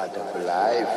part of life.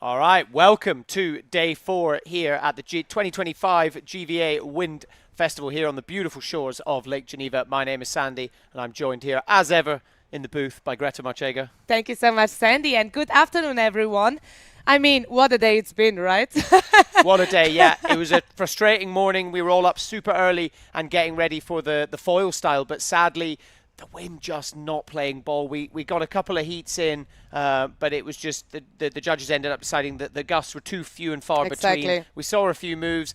All right, welcome to day 4 here at the 2025 GVA Wind Festival here on the beautiful shores of Lake Geneva. My name is Sandy, and I'm joined here, as ever, in the booth by Greta Marchega. Thank you so much, Sandy, and good afternoon, everyone. I mean, what a day it's been, right? What a day, yeah. It was a frustrating morning. We were all up super early and getting ready for the foil style, but sadly, the wind just not playing ball. We got a couple of heats in, but it was just the judges ended up deciding that the gusts were too few and far between. We saw a few moves.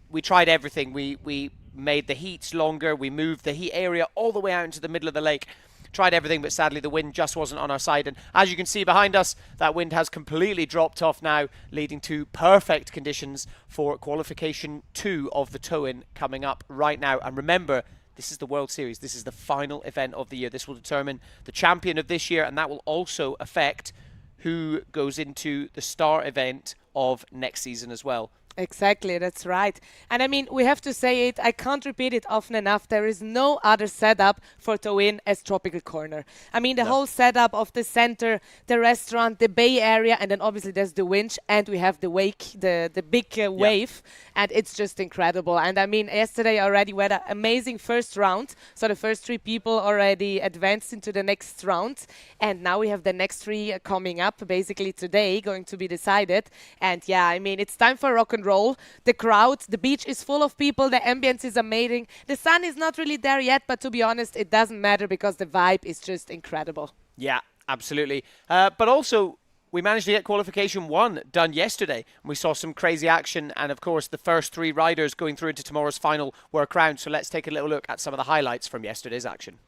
We tried everything. We made the heats longer. We moved the heat area all the way out into the middle of the lake. Tried everything, but sadly the wind just wasn't on our side. And as you can see behind us, that wind has completely dropped off now, leading to perfect conditions for qualification 2 of the tow-in coming up right now. And remember, this is the World Series. This is the final event of the year. This will determine the champion of this year, and that will also affect who goes into the star event of next season as well. Exactly, that's right. And I mean, we have to say it, I can't repeat it often enough, there is no other setup for tow-in as Tropical Corner. I mean, the whole setup of the center, the restaurant, the bay area, and then obviously there's the winch, and we have the wake, the big wave, and it's just incredible. And I mean, yesterday already we had an amazing first round, so the first 3 people already advanced into the next round, and now we have the next 3 coming up, basically today, going to be decided. And yeah, I mean, it's time for rock and roll. The crowd, the beach is full of people. The ambience is amazing. The sun is not really there yet, but to be honest, it doesn't matter because the vibe is just incredible. Yeah, absolutely. But also, we managed to get qualification 1 done yesterday. We saw some crazy action, and of course the first 3 riders going through into tomorrow's final were crowned. So let's take a little look at some of the highlights from yesterday's action.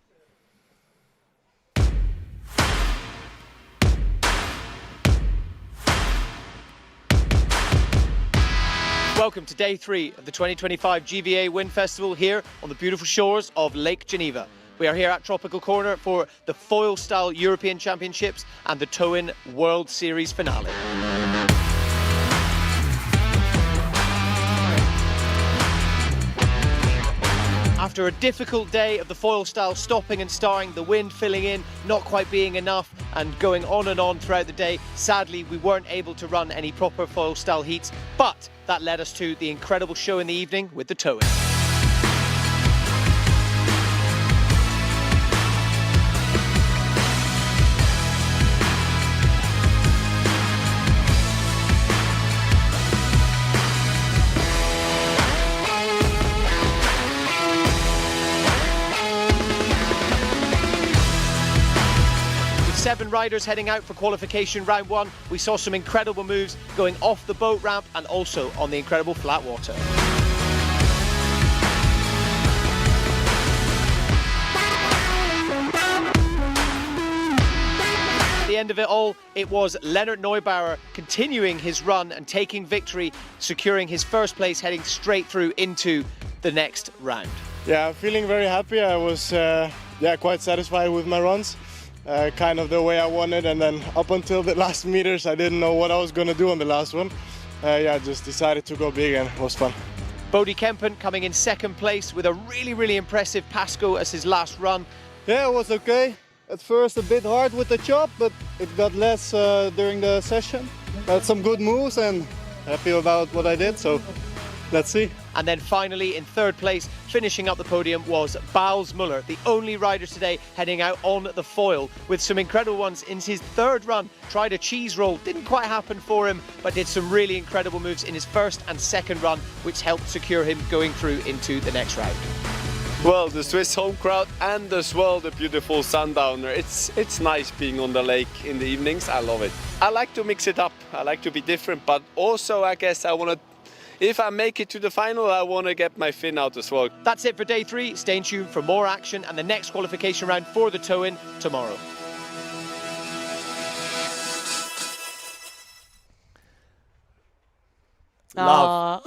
Welcome to day 3 of the 2025 GVA Wind Festival here on the beautiful shores of Lake Geneva. We are here at Tropical Corner for the Foil Style European Championships and the Tow-In World Series finale. After a difficult day of the foil style stopping and starting, the wind filling in, not quite being enough, and going on throughout the day, sadly we weren't able to run any proper foil style heats, but that led us to the incredible show in the evening with the Tow-In. With 7 riders heading out for qualification round 1, we saw some incredible moves going off the boat ramp and also on the incredible flat water. At the end of it all, it was Leonard Neubauer continuing his run and taking victory, securing his first place, heading straight through into the next round. Yeah, I'm feeling very happy. I was quite satisfied with my runs, kind of the way I wanted, and then up until the last meters I didn't know what I was going to do on the last one. Just decided to go big and it was fun. Bodie Kempen coming in second place with a really impressive Pasco as his last run. Yeah, it was okay. At first a bit hard with the chop, but it got less during the session. Had some good moves and happy about what I did, so let's see. And then finally in third place, finishing up the podium, was Bals Muller, the only rider today heading out on the foil with some incredible ones in his third run. Tried a cheese roll, didn't quite happen for him, but did some really incredible moves in his first and second run, which helped secure him going through into the next round. Well, the Swiss home crowd and as well the beautiful sundowner. It's nice being on the lake in the evenings. I love it. I like to mix it up. I like to be different, but also I guess I want to, if I make it to the final, I want to get my fin out as well. That's it for day 3. Stay tuned for more action and the next qualification round for the Tow-In tomorrow. Love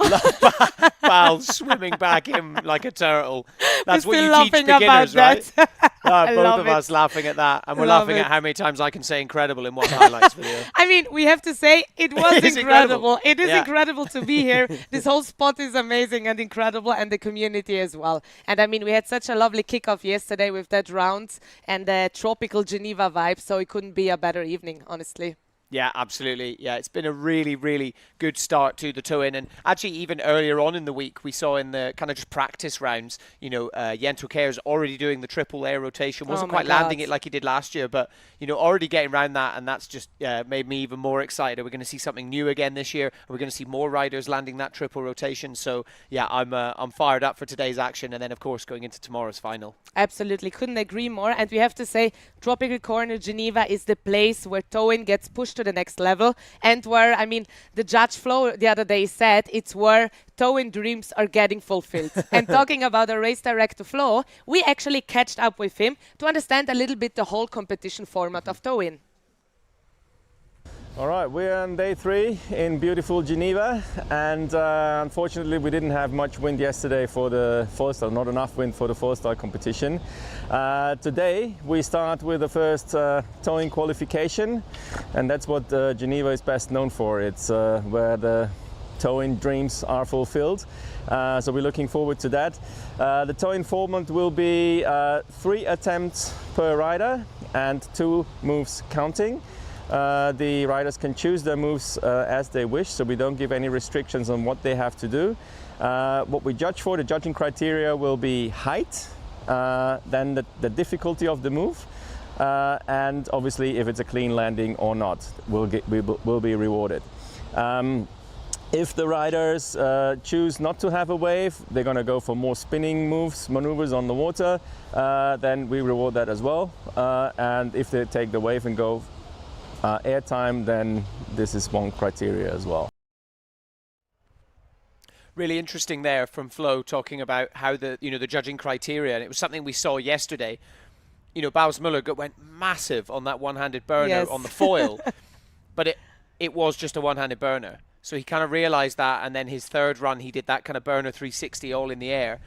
Bals swimming back in like a turtle. That's what you teach beginners, right? Both of us laughing at that, and we're laughing at how many times I can say incredible in one highlights video. I mean, we have to say it was incredible. It is Yeah. incredible to be here. This whole spot is amazing and incredible, and the community as well. And I mean, we had such a lovely kickoff yesterday with that round and the tropical Geneva vibe, so it couldn't be a better evening, honestly. Yeah, absolutely. Yeah, it's been a really good start to the Tow-In. And actually, even earlier on in the week, we saw in the kind of just practice rounds, Jens Ker's already doing the triple air rotation. Wasn't quite landing it like he did last year, but, already getting around that. And that's just made me even more excited. Are we going to see something new again this year? Are we going to see more riders landing that triple rotation? So, yeah, I'm fired up for today's action. And then, of course, going into tomorrow's final. Absolutely. Couldn't agree more. And we have to say, Tropical Corner Geneva is the place where Tow-In gets pushed to the next level, and where, I mean, the judge Flo the other day said it's where Tow-In dreams are getting fulfilled. And talking about our race director Flo, we actually catched up with him to understand a little bit the whole competition format of Tow-In. All right, we're on day 3 in beautiful Geneva, and unfortunately we didn't have much wind yesterday for the foil style, not enough wind for the foil style competition. Today we start with the first towing qualification, and that's what Geneva is best known for. It's where the towing dreams are fulfilled. So we're looking forward to that. The towing format will be 3 attempts per rider and 2 moves counting. The riders can choose their moves as they wish, so we don't give any restrictions on what they have to do. What we judge for, the judging criteria will be height, then the difficulty of the move, and obviously if it's a clean landing or not, will be rewarded. If the riders choose not to have a wave, they're going to go for more spinning maneuvers on the water, then we reward that as well. And if they take the wave and go airtime, then this is one criteria as well. Really interesting there from Flo, talking about how the judging criteria, and it was something we saw yesterday. Bowes Muller went massive on that one-handed burner on the foil, but it was just a one-handed burner. So he kind of realized that, and then his third run he did that kind of burner 360 all in the air.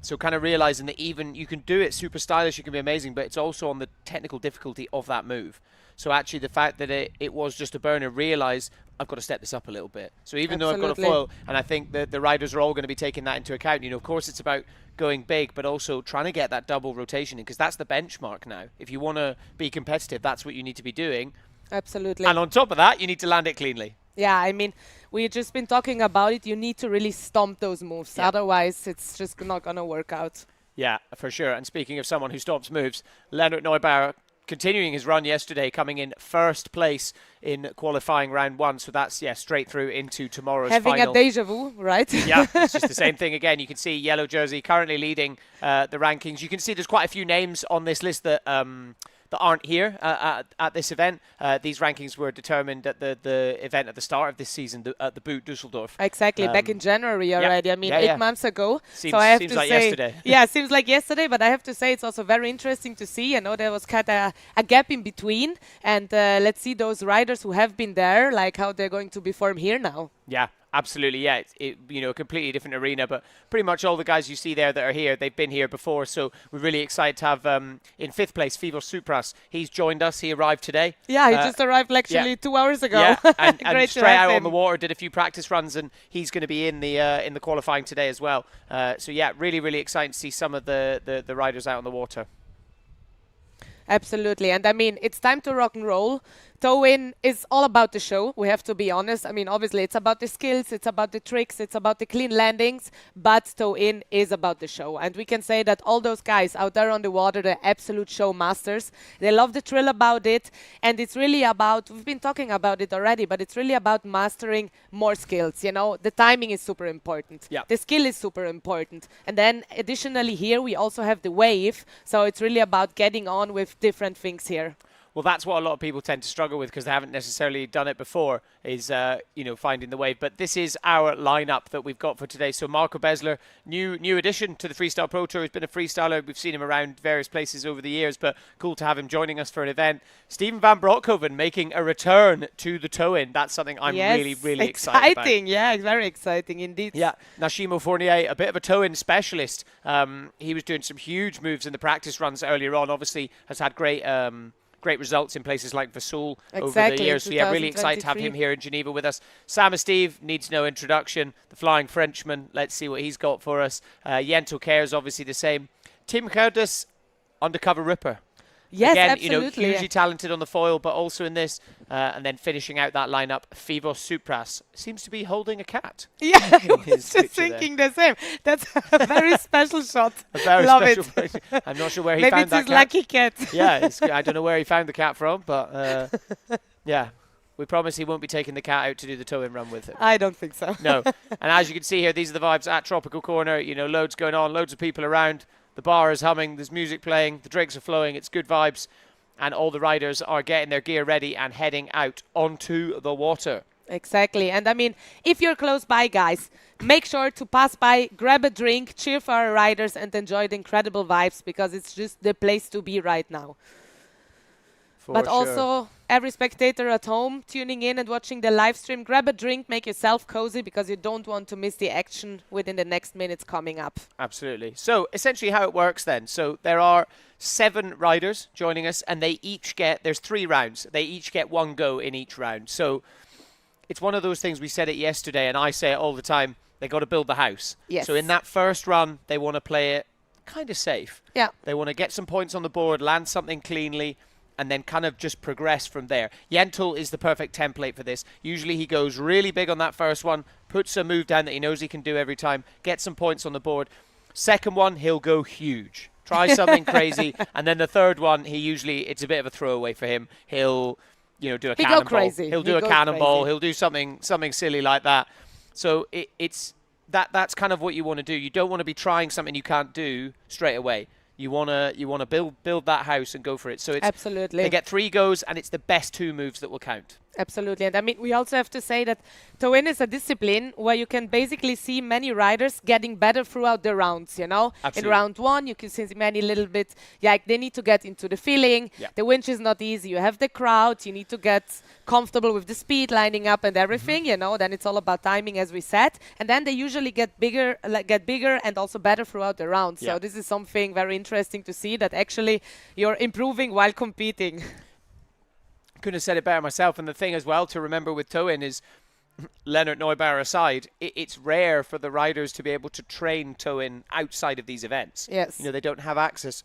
So kind of realizing that even you can do it super stylish, you can be amazing, but it's also on the technical difficulty of that move. So actually the fact that it was just a burner, realize I've got to step this up a little bit. So even though I've got a foil, and I think that the riders are all going to be taking that into account. Of course it's about going big, but also trying to get that double rotation in, because that's the benchmark now. If you want to be competitive, that's what you need to be doing. Absolutely. And on top of that, you need to land it cleanly. Yeah, I mean, we've just been talking about it. You need to really stomp those moves. Yeah. Otherwise, it's just not going to work out. Yeah, for sure. And speaking of someone who stomps moves, Leonard Neubauer continuing his run yesterday, coming in first place in qualifying round 1. So that's, straight through into tomorrow's final. Having a deja vu, right? Yeah, it's just the same thing again. You can see yellow jersey currently leading the rankings. You can see there's quite a few names on this list that aren't here at this event. These rankings were determined at the event at the start of this season at the Boot Düsseldorf. Exactly, back in January already. I mean, 8 months ago. Seems like yesterday. Yeah, it seems like yesterday, but I have to say it's also very interesting to see. I know there was kind of a gap in between, and let's see those riders who have been there, like how they're going to perform here now. Yeah. Absolutely, yeah. It's a completely different arena, but pretty much all the guys you see there that are here, they've been here before. So we're really excited to have in 5th place Fivos Supras. He's joined us. He arrived today. Yeah, he just arrived actually 2 hours ago. Yeah, and straight out on the water, did a few practice runs, and he's going to be in the qualifying today as well. So yeah, really, really exciting to see some of the riders out on the water. Absolutely, and I mean, it's time to rock and roll. Tow-in is all about the show, we have to be honest. I mean, obviously, it's about the skills, it's about the tricks, it's about the clean landings, but Tow-in is about the show. And we can say that all those guys out there on the water, they're absolute show masters. They love the thrill about it, and it's really about, we've been talking about it already, but it's really about mastering more skills, The timing is super important. Yeah. The skill is super important. And then, additionally, here, we also have the wave, so it's really about getting on with different things here. Well, that's what a lot of people tend to struggle with because they haven't necessarily done it before, is finding the wave. But this is our lineup that we've got for today. So Marco Besler, new addition to the Freestyle Pro Tour. He's been a freestyler. We've seen him around various places over the years, but cool to have him joining us for an event. Steven van Broekhoven making a return to the tow-in. That's something I'm really excited about. Yeah, very exciting indeed. Yeah, Nashimo Fournier, a bit of a tow-in specialist. He was doing some huge moves in the practice runs earlier on. Obviously, has had great results in places like Vesoul over the years. So yeah, really excited to have him here in Geneva with us. Sam Steve needs no introduction. The Flying Frenchman. Let's see what he's got for us. Jento Kerr obviously the same. Tim Gerdes, Undercover Ripper. Yes, again, absolutely. Hugely talented on the foil, but also in this. And then finishing out that lineup, Fivos Supras seems to be holding a cat. Yeah, I was just thinking the same. That's a very special shot. A very Love special it. I'm not sure where he found that cat. Maybe it's his lucky cat. Yeah, I don't know where he found the cat from, but yeah. We promise he won't be taking the cat out to do the tow-in run with him. I don't think so. No. And as you can see here, these are the vibes at Tropical Corner. Loads going on, loads of people around. The bar is humming, there's music playing, the drinks are flowing, it's good vibes. And all the riders are getting their gear ready and heading out onto the water. Exactly. And I mean, if you're close by, guys, make sure to pass by, grab a drink, cheer for our riders, and enjoy the incredible vibes, because it's just the place to be right now. But also, every spectator at home tuning in and watching the live stream, grab a drink, make yourself cozy, because you don't want to miss the action within the next minutes coming up. Absolutely. So essentially how it works then. So there are 7 riders joining us, and they each get, there's 3 rounds. They each get 1 go in each round. So it's one of those things, we said it yesterday, and I say it all the time, they got to build the house. Yes. So in that first run, they want to play it kind of safe. Yeah. They want to get some points on the board, land something cleanly, and then kind of just progress from there. Jento is the perfect template for this. Usually he goes really big on that first one, puts a move down that he knows he can do every time, gets some points on the board. Second one, he'll go huge. Try something crazy. And then the third one, it's a bit of a throwaway for him. He'll, do a cannonball. Go crazy. He'll do a cannonball. He'll do something silly like that. So that's kind of what you want to do. You don't want to be trying something you can't do straight away. You want to build that house and go for it. So it's Absolutely. They get 3 goes, and it's the best 2 moves that will count. Absolutely. And I mean, we also have to say that Toe-in is a discipline where you can basically see many riders getting better throughout the rounds, you know. Absolutely. In round 1, you can see many little bit, like they need to get into the feeling. Yeah. The winch is not easy. You have the crowd. You need to get comfortable with the speed lining up and everything, you know. Then it's all about timing, as we said. And then they usually get bigger and also better throughout the round. Yeah. So this is something very interesting to see, that actually you're improving while competing. Couldn't have said it better myself. And the thing as well to remember with Toe-in is, Leonard Neubauer aside, it's rare for the riders to be able to train Toe-in outside of these events. Yes. You know, they don't have access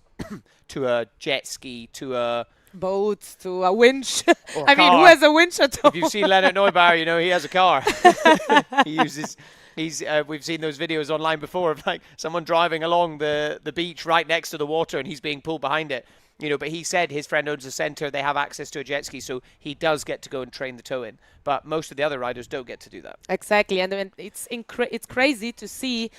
to a jet ski, to a Boat, to a winch. Or I mean, who car. has a winch at home? If you've seen Leonard Neubauer, you know he has a car. We've seen those videos online before of like someone driving along the beach right next to the water, and he's being pulled behind it. You know, but he said his friend owns a centre. They have access to a jet ski, so he does get to go and train the Toe-in. But most of the other riders don't get to do that. Exactly, and then it's crazy to see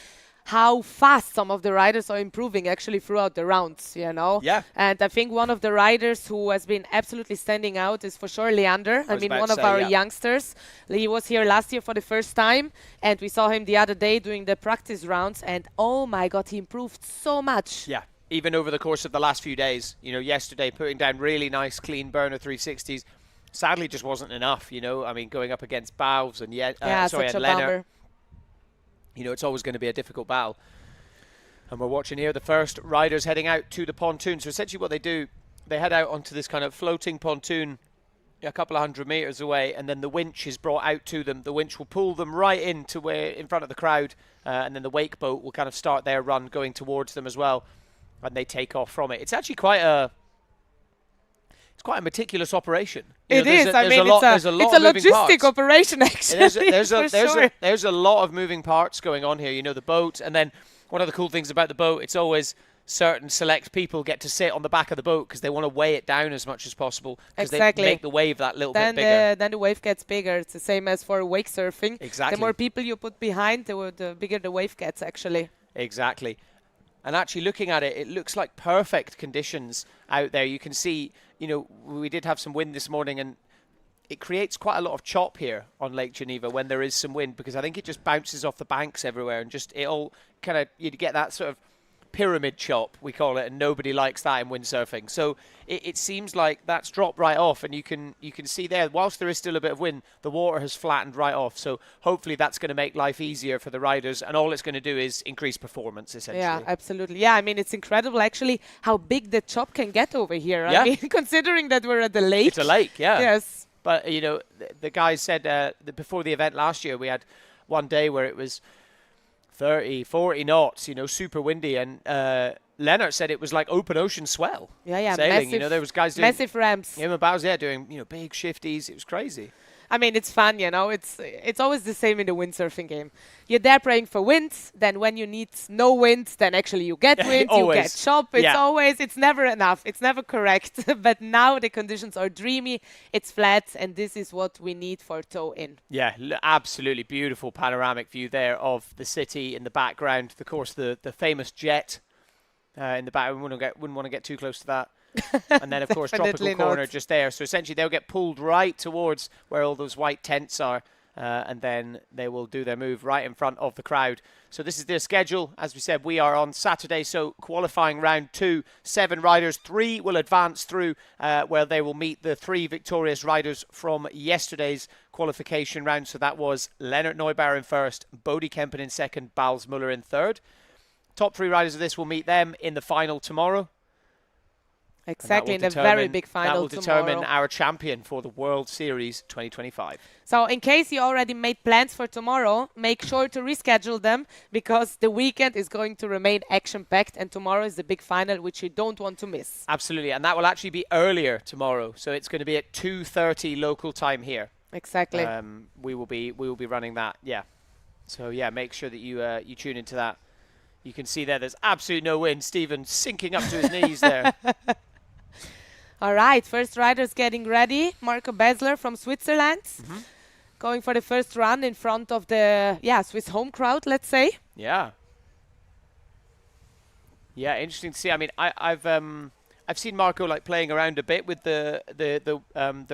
how fast some of the riders are improving actually throughout the rounds, you know. Yeah. And I think one of the riders who has been absolutely standing out is for sure Leander. I was mean, about one to of say, our yeah. youngsters. He was here last year for the first time, and we saw him the other day doing the practice rounds, and oh my God, he improved so much. Yeah. Even over the course of the last few days, you know, yesterday putting down really nice, clean burner 360s, sadly just wasn't enough, you know. I mean, going up against Bowes and Such a Leonard, bummer. you know, it's always going to be a difficult battle. And we're watching here the first riders heading out to the pontoon. So essentially what they do, they head out onto this kind of floating pontoon a couple of 100 meters away, and then the winch is brought out to them. The winch will pull them right into where in front of the crowd, and then the wake boat will kind of start their run going towards them as well, and they take off from it. It's actually quite a meticulous operation. You It know, is. I mean, there's a lot it's of a moving logistic parts. operation, actually. There's a lot of moving parts going on here. You know, the boat, and then one of the cool things about the boat, it's always certain select people get to sit on the back of the boat because they want to weigh it down as much as possible, because Exactly. they make the wave that little bit bigger. Then the wave gets bigger. It's the same as for wake surfing. Exactly. The more people you put behind, the bigger the wave gets, actually. Exactly. And actually looking at it, it looks like perfect conditions out there. You can see, you know, we did have some wind this morning, and it creates quite a lot of chop here on Lake Geneva when there is some wind, because I think it just bounces off the banks everywhere, and just it all kind of, you get that sort of pyramid chop, we call it, and nobody likes that in windsurfing. So it seems like that's dropped right off, and you can see there, whilst there is still a bit of wind, the water has flattened right off. So hopefully that's going to make life easier for the riders, and all it's going to do is increase performance, essentially. Yeah, absolutely. Yeah, I mean, it's incredible, actually, how big the chop can get over here. Yeah. I mean, considering that we're at the lake. It's a lake, yeah. Yes. But, you know, the guys said that before the event last year, we had one day where it was 30, 40 knots, you know, super windy. And Leonard said it was like open ocean swell. Yeah, sailing. massive, You know, there was guys doing massive ramps. him and Bowes, doing, you know, big shifties. It was crazy. I mean, it's fun, you know. It's always the same in the windsurfing game. You're there praying for winds. Then when you need no winds, then actually you get winds. You get chop. It's never enough. It's never correct. But now the conditions are dreamy. It's flat, and this is what we need for Toe-in. Yeah, absolutely beautiful panoramic view there of the city in the background. Of course, the famous jet in the back. We wouldn't want to get too close to that. And then, of course, Tropical Corner just there. So essentially, they'll get pulled right towards where all those white tents are, and then they will do their move right in front of the crowd. So this is their schedule. As we said, we are on Saturday, so qualifying round 2, 7 riders. 3 will advance through, where they will meet the 3 victorious riders from yesterday's qualification round. So that was Leonard Neubauer in first, Bodie Kempen in second, Bowes Muller in third. Top 3 riders of this will meet them in the final tomorrow. Exactly, in a very big final That will tomorrow. determine our champion for the World Series 2025. So in case you already made plans for tomorrow, make sure to reschedule them, because the weekend is going to remain action-packed, and tomorrow is the big final, which you don't want to miss. Absolutely, and that will actually be earlier tomorrow. So it's going to be at 2:30 local time here. Exactly. We will be running that. Yeah. So yeah, make sure that you tune into that. You can see there's absolutely no wind. Stephen sinking up to his knees there. All right, first riders getting ready. Marco Besler from Switzerland. going for the first run in front of the Swiss home crowd, let's say. Yeah. Yeah, interesting to see. I mean, I've seen Marco like playing around a bit with the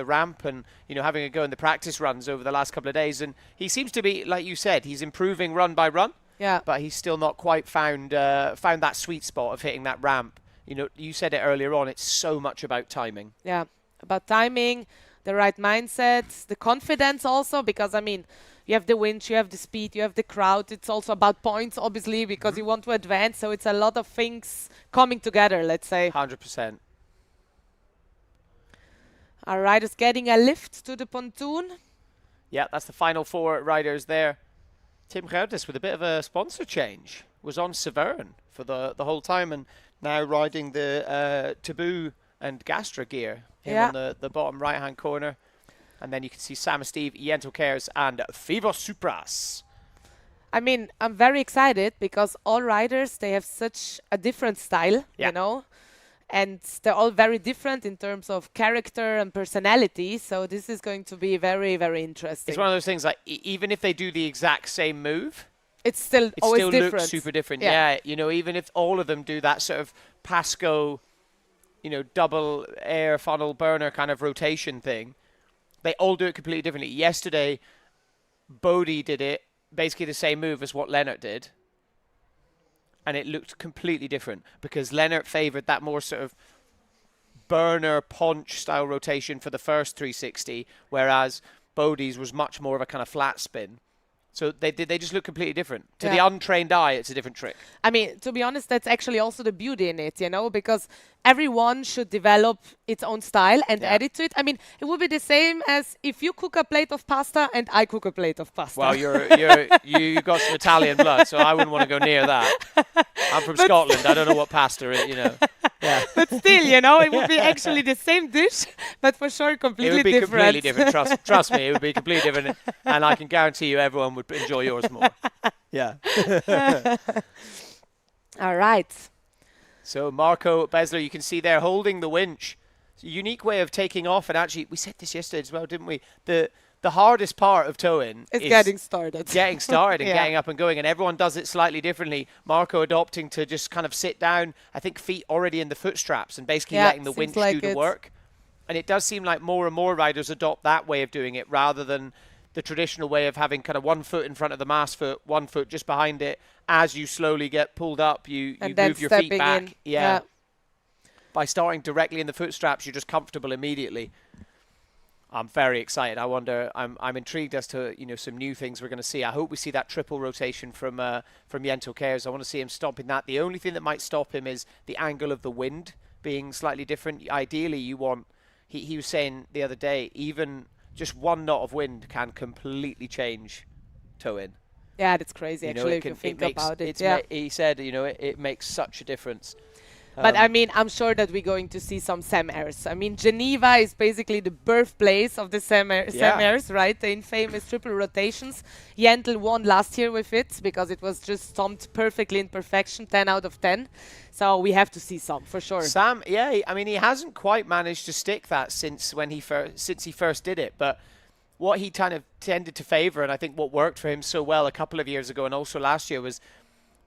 ramp and having a go in the practice runs over the last couple of days, and he seems to be, like you said, he's improving run by run. Yeah. But he's still not quite found that sweet spot of hitting that ramp. You said it earlier on. It's so much about timing. Yeah, about timing, the right mindset, the confidence also, because I mean, you have the wind, you have the speed, you have the crowd. It's also about points, obviously, because you want to advance. So it's a lot of things coming together, let's say. 100%. Our riders getting a lift to the pontoon. Yeah, that's the final 4 riders there. Tim Gerdes with a bit of a sponsor change. Was on Severn for the whole time and now riding the Taboo and Gastra gear. Him on the bottom right-hand corner. And then you can see Sam Steve, Yentl Cares and Fivos Supras. I mean, I'm very excited because all riders, they have such a different style, and they're all very different in terms of character and personality. So this is going to be very, very interesting. It's one of those things like even if they do the exact same move, it still different. Looks super different. Yeah, even if all of them do that sort of Pasco, double air funnel burner kind of rotation thing, they all do it completely differently. Yesterday, Bodhi did it basically the same move as what Lennart did. And it looked completely different because Lennart favoured that more sort of burner punch style rotation for the first 360, whereas Bodhi's was much more of a kind of flat spin. So they just look completely different. To the untrained eye, it's a different trick. I mean, to be honest, that's actually also the beauty in it, because everyone should develop its own style and add it to it. I mean, it would be the same as if you cook a plate of pasta and I cook a plate of pasta. Well, you got some Italian blood, so I wouldn't want to go near that. I'm from Scotland. I don't know what pasta is, Yeah. But still, it would be actually the same dish, but for sure completely different. It would be completely different. Trust me, it would be completely different. And I can guarantee you everyone would enjoy yours more. Yeah. All right. So Marco Besler, you can see there holding the winch. It's a unique way of taking off. And actually, we said this yesterday as well, didn't we? The hardest part of towing is getting started. Getting started and getting up and going. And everyone does it slightly differently. Marco adopting to just kind of sit down, I think feet already in the foot straps and basically letting the winch do the work. And it does seem like more and more riders adopt that way of doing it rather than the traditional way of having kind of 1 foot in front of the mast foot, 1 foot just behind it. As you slowly get pulled up, you move your feet back. Yeah. By starting directly in the foot straps, you're just comfortable immediately. I'm very excited. I'm intrigued as to some new things we're going to see. I hope we see that triple rotation from Yentl Cares. I want to see him stopping that. The only thing that might stop him is the angle of the wind being slightly different. Ideally, you want. He was saying the other day, even just 1 knot of wind can completely change tow-in. Yeah, that's crazy. Actually, if you think about it. He said, it makes such a difference. But I mean, I'm sure that we're going to see some Sam airs. I mean, Geneva is basically the birthplace of the Sam airs, right? The infamous triple rotations. Yentl won last year with it because it was just stomped perfectly in perfection, 10 out of 10. So we have to see some for sure. Sam, I mean, he hasn't quite managed to stick that since he first did it. But what he kind of tended to favour, and I think what worked for him so well a couple of years ago and also last year, was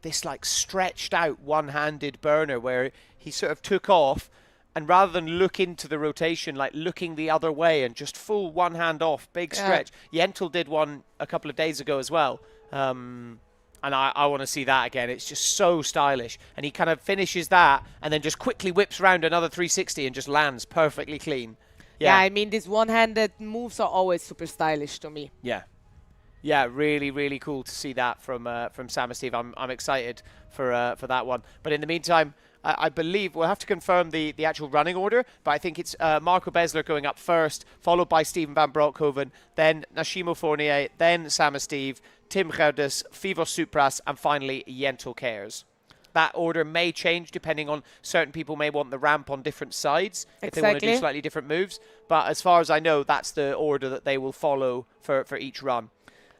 this like stretched out one-handed burner where he sort of took off and rather than look into the rotation, like looking the other way and just full one hand off, big stretch. Yentl did one a couple of days ago as well. And I want to see that again. It's just so stylish. And he kind of finishes that and then just quickly whips around another 360 and just lands perfectly clean. Yeah, I mean, these one-handed moves are always super stylish to me. Yeah, really, really cool to see that from Sam Steve. I'm excited for that one. But in the meantime, I believe we'll have to confirm the actual running order, but I think it's Marco Besler going up first, followed by Steven van Broekhoven, then Nashimo Fournier, then Sam Steve, Tim Gerdes, Fivos Supras, and finally Yentl Cares. That order may change depending on certain people may want the ramp on different sides if they want to do slightly different moves. But as far as I know, that's the order that they will follow for each run.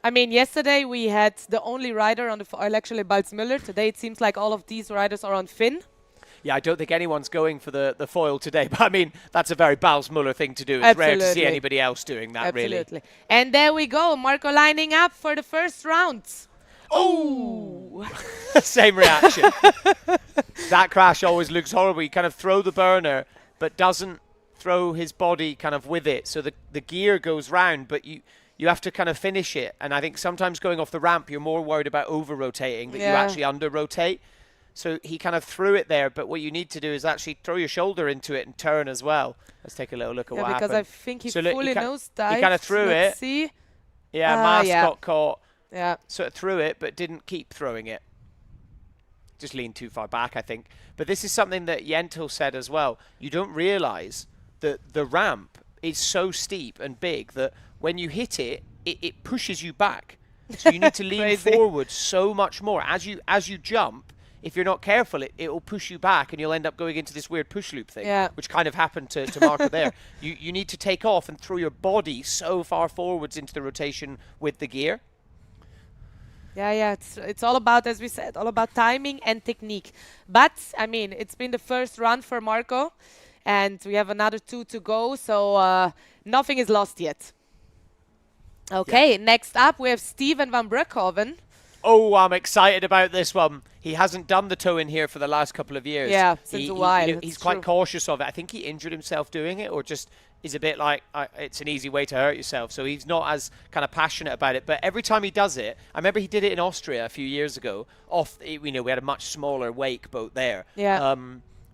I mean, yesterday we had the only rider on the foil, actually Balz Müller. Today it seems like all of these riders are on Finn. Yeah, I don't think anyone's going for the foil today. But I mean, that's a very Balsmuller thing to do. It's rare to see Absolutely. anybody else doing that, really. Absolutely. And there we go. Marco lining up for the first round. Oh! Same reaction. That crash always looks horrible. You kind of throw the burner, but doesn't throw his body kind of with it. So the gear goes round, but you have to kind of finish it. And I think sometimes going off the ramp, you're more worried about over-rotating, that you actually under-rotate. So he kind of threw it there, but what you need to do is actually throw your shoulder into it and turn as well. Let's take a little look at what happened. Because I think he So look, fully nosedived. He kind of threw Let's it. see. Yeah, Mask yeah. got caught. Yeah. Sort of threw it, but didn't keep throwing it. Just leaned too far back, I think. But this is something that Yentl said as well. You don't realize that the ramp is so steep and big that when you hit it, it pushes you back. So you need to lean forward so much more. As you jump, if you're not careful, it will push you back and you'll end up going into this weird push loop thing, which kind of happened to Marco there. You need to take off and throw your body so far forwards into the rotation with the gear. Yeah, it's all about, as we said, all about timing and technique. But, I mean, it's been the first run for Marco, and we have another 2 to go, so nothing is lost yet. Okay, next up we have Steven van Broekhoven. Oh, I'm excited about this one. He hasn't done the toe in here for the last couple of years. Yeah, since a while. He's quite cautious of it. I think he injured himself doing it, or just is a bit like, it's an easy way to hurt yourself. So he's not as kind of passionate about it. But every time he does it, I remember he did it in Austria a few years ago. We had a much smaller wake boat there. Yeah.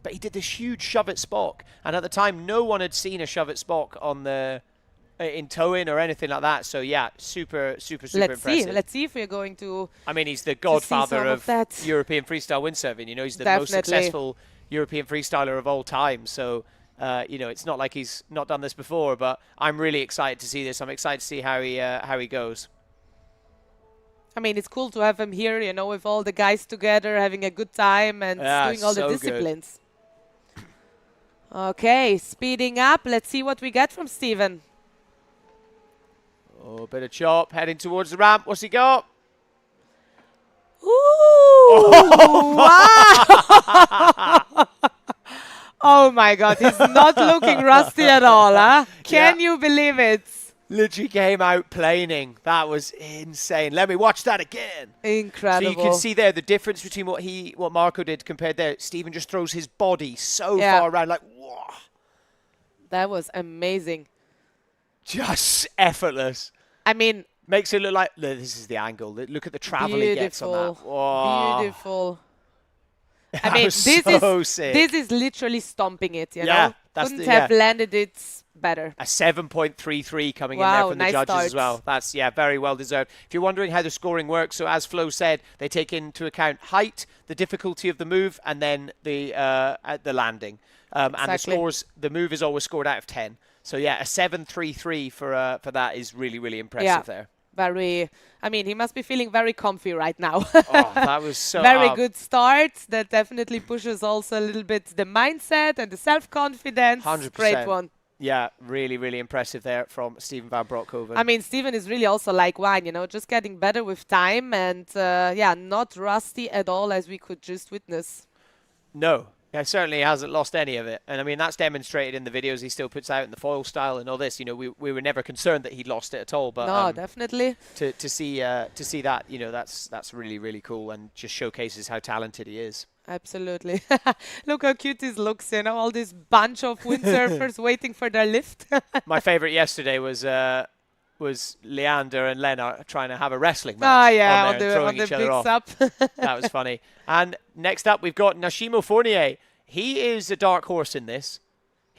But he did this huge shove-it spock. And at the time, no one had seen a shove-it spock on the in towing or anything like that. So yeah, super impressive. Let's see if we're going to. I mean, he's the godfather of that. European freestyle windsurfing. You know, he's the most Definitely. successful European freestyler of all time. So, it's not like he's not done this before. But I'm really excited to see this. I'm excited to see how he goes. I mean, it's cool to have him here, with all the guys together, having a good time and doing all the disciplines. Okay, speeding up. Let's see what we get from Steven. Oh, a bit of chop, heading towards the ramp. What's he got? Ooh! Wow! Oh my God, he's not looking rusty at all, huh? Can you believe it? Literally came out planing. That was insane. Let me watch that again. Incredible. So you can see there the difference between what Marco did compared there. Steven just throws his body so far around, like, whoa. That was amazing. Just effortless. I mean, makes it look like this is the angle. Look at the travel he gets on that. Whoa. Beautiful. I mean, this is literally stomping it. You know, couldn't have landed it better. A 7.33 coming in there from the judges as well. That's very well deserved. If you're wondering how the scoring works, so as Flo said, they take into account height, the difficulty of the move, and then the landing. And the scores, the move is always scored out of 10. So a 7.33 for that is really impressive there. He must be feeling very comfy right now. Oh, that was so very good start. That definitely pushes also a little bit the mindset and the self-confidence. 100%. Great one. Yeah, really impressive there from Steven van Broekhoven. I mean, Steven is really also like wine, just getting better with time and not rusty at all, as we could just witness. No. Yeah, certainly hasn't lost any of it. And I mean, that's demonstrated in the videos he still puts out in the foil style and all this. We were never concerned that he'd lost it at all. But no, definitely. To see that, that's really cool and just showcases how talented he is. Absolutely. Look how cute this looks, all this bunch of windsurfers waiting for their lift. My favorite yesterday was Leander and Lennart trying to have a wrestling match. On the big sub. That was funny. And next up, we've got Nashimo Fournier. He is a dark horse in this.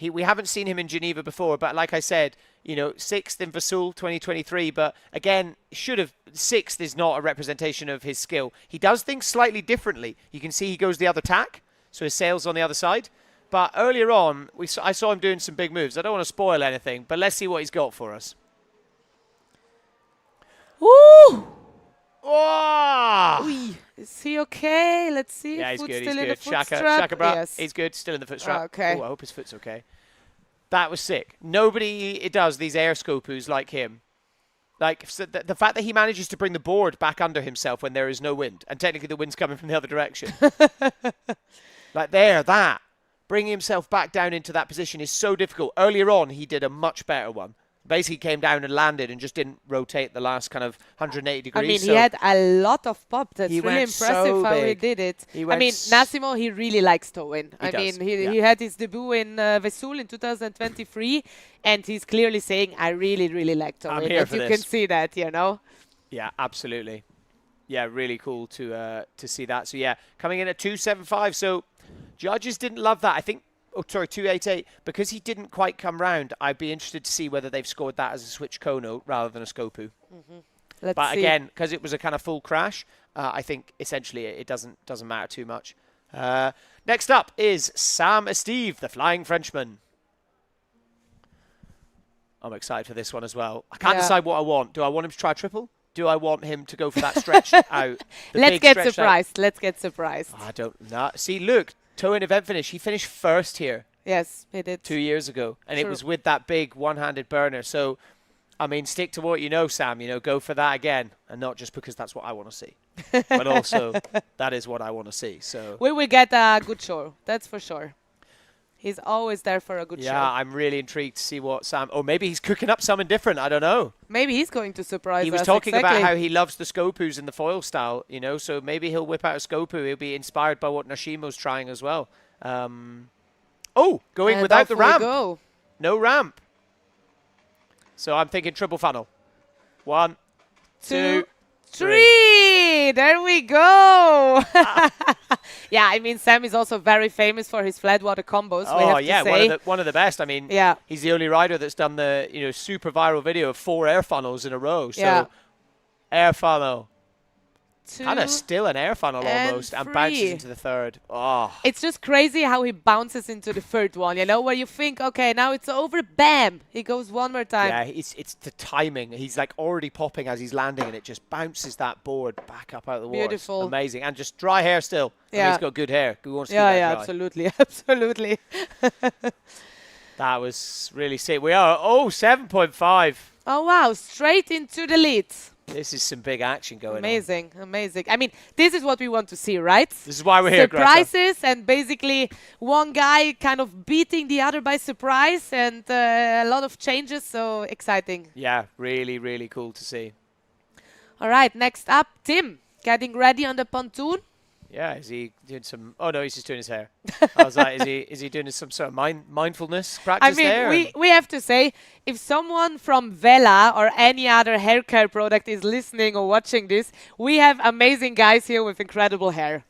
We haven't seen him in Geneva before, but like I said, 6th in Vesoul 2023. But again, sixth is not a representation of his skill. He does things slightly differently. You can see he goes the other tack, so his sail's on the other side. But earlier on, I saw him doing some big moves. I don't want to spoil anything, but let's see what he's got for us. Woo! Oh! Is he okay? Let's see. Yeah, he's good. He's in good. The Shaka Bra. Yes. He's good. Still in the foot strap. Okay. Oh, I hope his foot's okay. That was sick. Nobody does these air scopus like him. Like so the fact that he manages to bring the board back under himself when there is no wind, and technically the wind's coming from the other direction. Like there, that. Bringing himself back down into that position is so difficult. Earlier on, he did a much better one. Basically came down and landed and just didn't rotate the last kind of 180 degrees. I mean, he had a lot of pop. That's he really went impressive so how he big. did it. He I went mean, Massimo, he really likes towing. I does, mean, he yeah. had his debut in Vesoul in 2023, and he's clearly saying, I really, really like towing. I'm here And for you this. can see that, you know. Yeah, absolutely. Yeah, really cool to see that. So yeah, coming in at 275. So judges didn't love that. I think. Oh, sorry, 288. Because he didn't quite come round, I'd be interested to see whether they've scored that as a switch Kono rather than a Skopu. Let's But see. again, because it was a kind of full crash, I think essentially it doesn't matter too much. Next up is Sam Esteve, the Flying Frenchman. I'm excited for this one as well. I can't Yeah. decide what I want. Do I want him to try a triple? Do I want him to go for that stretch out? The Let's big get stretched out- surprised. Let's get surprised. I don't know. See, look, toe-in event finish. He finished first here Yes, he did. 2 years ago, and it True. was with that big one-handed burner. So, I mean, stick to what you know, Sam. You know, go for that again, and not just because that's what I want to see, but also that is what I want to see. So, We will get a good show. That's for sure. He's always there for a good yeah, show. I'm really intrigued to see what Sam. Or maybe he's cooking up something different. I don't know. Maybe he's going to surprise us. He was talking exactly. about how he loves the Skopus and the foil style. You know, so maybe he'll whip out a Skopu. He'll be inspired by what Nashimo's trying as well. Going And without off the we ramp. go. No ramp. So I'm thinking triple funnel. 1, 2, 3. There we go. Yeah, I mean, Sam is also very famous for his flat water combos. we Oh have yeah, to say. one of the best. I mean, Yeah. he's the only rider that's done the super viral video of 4 air funnels in a row. So Yeah. air funnel, 2. kind of still an air funnel and almost, and bounces 3. into the third. Oh, It's just crazy how he bounces into the third one, you know, where you think, okay, now it's over, bam, he goes one more time. yeah, it's the timing. He's like already popping as he's landing, and it just bounces that board back up out of the water. It's Beautiful. amazing, and just dry hair still. I mean, Yeah. he's got good hair. Who wants to Yeah, keep yeah, that dry? absolutely, absolutely. That was really sick. We are 7.5. Oh, wow, straight into the lead. This is some big action going on. Amazing, amazing. I mean, this is what we want to see, right? This is why we're here, Greta. Surprises and basically one guy kind of beating the other by surprise and a lot of changes, so exciting. Yeah, really, really cool to see. All right, next up, Tim, getting ready on the pontoon. Yeah, is he doing some? Oh no, he's just doing his hair. I was like, is he doing some sort of mindfulness practice I mean, there? we have to say, if someone from Vela or any other hair care product is listening or watching this, we have amazing guys here with incredible hair.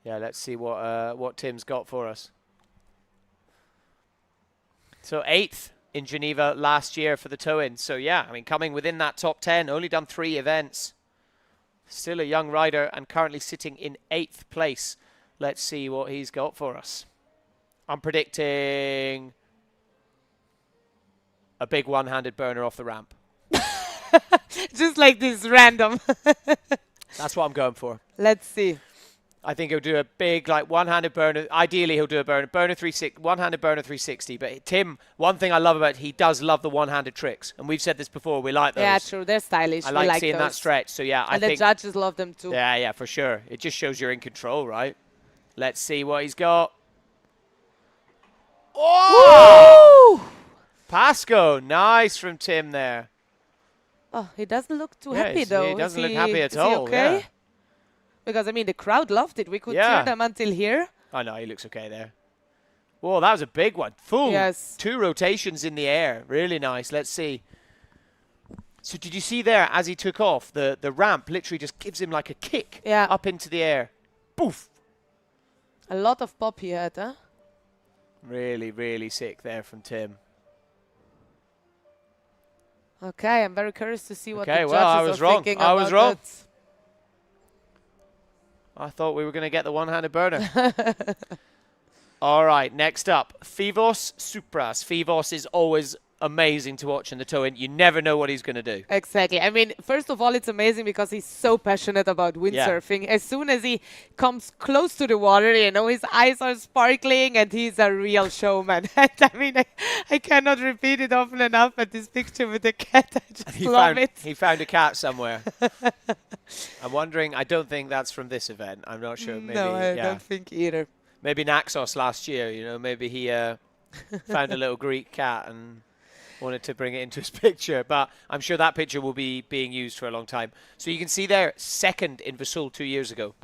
Yeah, let's see what Tim's got for us. So 8th in Geneva last year for the toe-in. So yeah, I mean, coming within that top 10, only done 3 events. Still a young rider and currently sitting in 8th place. Let's see what he's got for us. I'm predicting a big one-handed burner off the ramp. Just like this, random. That's what I'm going for. Let's see. I think he'll do a big, like, one-handed burner. Ideally, he'll do a burner 360, one-handed burner 360. But Tim, one thing I love about he does love the one-handed tricks, and we've said this before. We like those. Yeah, true. They're stylish. I We like seeing that those. stretch. So yeah, I And the think. judges love them too. Yeah, for sure. It just shows you're in control, right? Let's see what he's got. Oh! Woo! Pasco, nice from Tim there. Oh, he doesn't look too Yeah, happy he though. doesn't Is look happy at is all, He okay? yeah. Because I mean, the crowd loved it. We could Yeah. hear them until here. Oh no, he looks okay there. Whoa, that was a big one. Full. Yes. 2 rotations in the air. Really nice. Let's see. So did you see there, as he took off, the ramp literally just gives him like a kick Yeah. up into the air. Boof. A lot of pop he had, huh? Really, really sick there from Tim. Okay, I'm very curious to see what the Okay, judges well, I are was wrong. thinking I was about wrong. that. I thought we were going to get the one-handed burner. All right, next up, Fivos Supras. Fivos is always amazing to watch in the tow-in. You never know what he's going to do. Exactly. I mean, first of all, it's amazing because he's so passionate about windsurfing. As soon as he comes close to the water, you know, his eyes are sparkling and he's a real showman. And I mean, I cannot repeat it often enough, but this picture with the cat, I just love it. He found a cat somewhere. I'm wondering, I don't think that's from this event. I'm not sure. Maybe, No, I don't think either. Maybe Naxos last year, you know, maybe he found a little Greek cat and wanted to bring it into his picture. But I'm sure that picture will be being used for a long time. So you can see there, second in Vasul 2 years ago.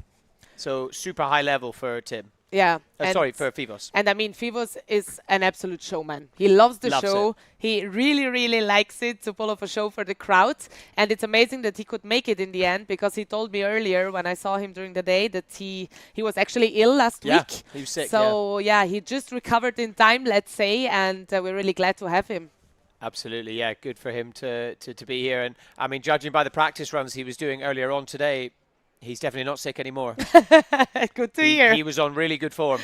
So super high level for Tim. Yeah. Sorry, for Fivos. And I mean, Fivos is an absolute showman. He loves the Loves show. it. He really, really likes it to pull off a show for the crowd. And it's amazing that he could make it in the end, because he told me earlier when I saw him during the day that he was actually ill last week. He was sick. So yeah, he just recovered in time, let's say, and we're really glad to have him. Absolutely, yeah. Good for him to be here. And I mean, judging by the practice runs he was doing earlier on today, he's definitely not sick anymore. Good to hear. He was on really good form.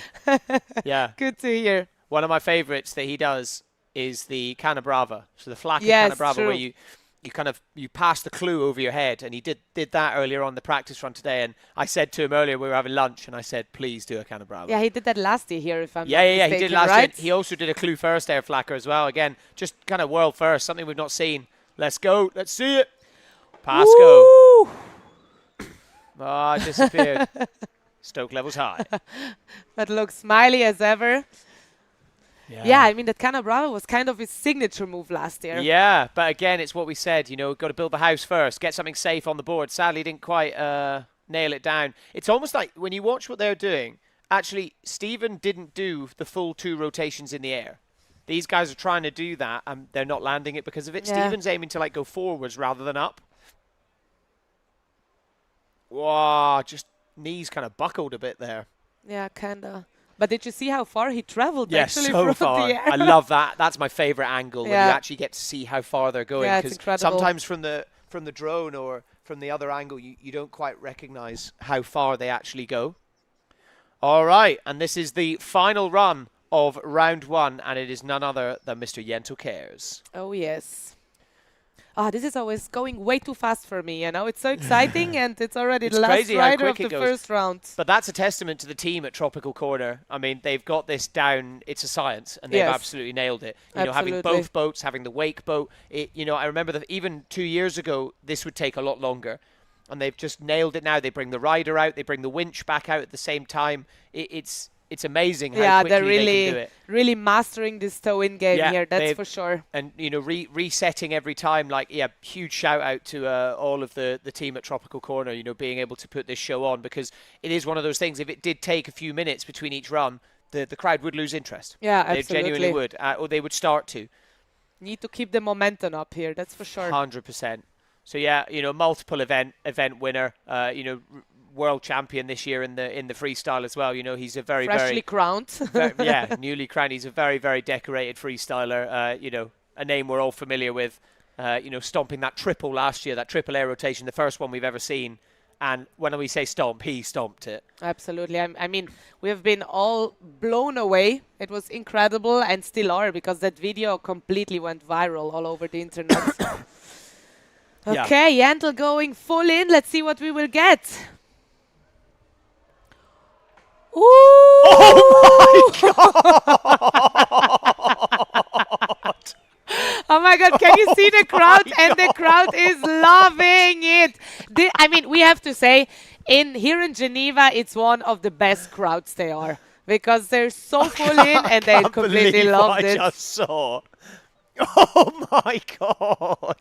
Yeah. Good to hear. One of my favorites that he does is the Canabrava. So the flak Yes, Canabrava, true. where you pass the clue over your head, and he did that earlier on the practice run today. And I said to him earlier, we were having lunch, and I said, please do a Canabrava. Yeah, he did that last year here, if I'm not Yeah, mistaken, he did last right? year. He also did a clue first air flacker as well. Again, just kind of world first, something we've not seen. Let's go. Let's see it. Pass go. Woo! Ah, disappeared. Stoke levels high. But looks smiley as ever. Yeah, I mean, that Canabrava was kind of his signature move last year. Yeah, but again, it's what we said, you know, got to build the house first, get something safe on the board. Sadly, didn't quite nail it down. It's almost like when you watch what they're doing, actually, Stephen didn't do the full 2 rotations in the air. These guys are trying to do that, and they're not landing it because of it. Yeah. Stephen's aiming to, like, go forwards rather than up. Wow, just knees kind of buckled a bit there. Yeah, kinda. But did you see how far he traveled Yes, actually so from far. the air? I love that. That's my favorite angle, when Yeah. you actually get to see how far they're going. Yeah, it's incredible. Sometimes from the drone or from the other angle, you don't quite recognize how far they actually go. All right, and this is the final run of round 1, and it is none other than Mr. Yentl Cares. Oh, yes. This is always going way too fast for me, you know? It's so exciting, and it's already It's the last crazy how rider of quick the it goes. first round. But that's a testament to the team at Tropical Corner. I mean, they've got this down. It's a science, and they've Yes. absolutely nailed it. You know, having Absolutely. both boats, having the wake boat. You know, I remember that even 2 years ago, this would take a lot longer. And they've just nailed it now. They bring the rider out. They bring the winch back out at the same time. It's amazing how Yeah, quickly they're they can do it. really mastering this tow-in game Yeah, here, that's they've- for sure. And, you know, resetting every time. Like, yeah, huge shout out to all of the team at Tropical Corner, you know, being able to put this show on, because it is one of those things. If it did take a few minutes between each run, the crowd would lose interest. Yeah, They absolutely. genuinely would. Or they would start to. Need to keep the momentum up here, that's for sure. 100%. So, yeah, you know, multiple event winner, you know, world champion this year in the freestyle as well. You know, he's a very, Freshly crowned. yeah, newly crowned. He's a very, very decorated freestyler. You know, a name we're all familiar with. You know, stomping that triple last year, that triple air rotation, the first one we've ever seen. And when we say stomp, he stomped it. Absolutely. I mean, we have been all blown away. It was incredible, and still are, because that video completely went viral all over the internet. Yeah. Okay, Yentl going full in. Let's see what we will get. Ooh! Oh my God, can you see the crowd? And the crowd is loving it. I mean, we have to say, here in Geneva, it's one of the best crowds they are, because they're so full in and they completely loved I it. just saw. Oh my God.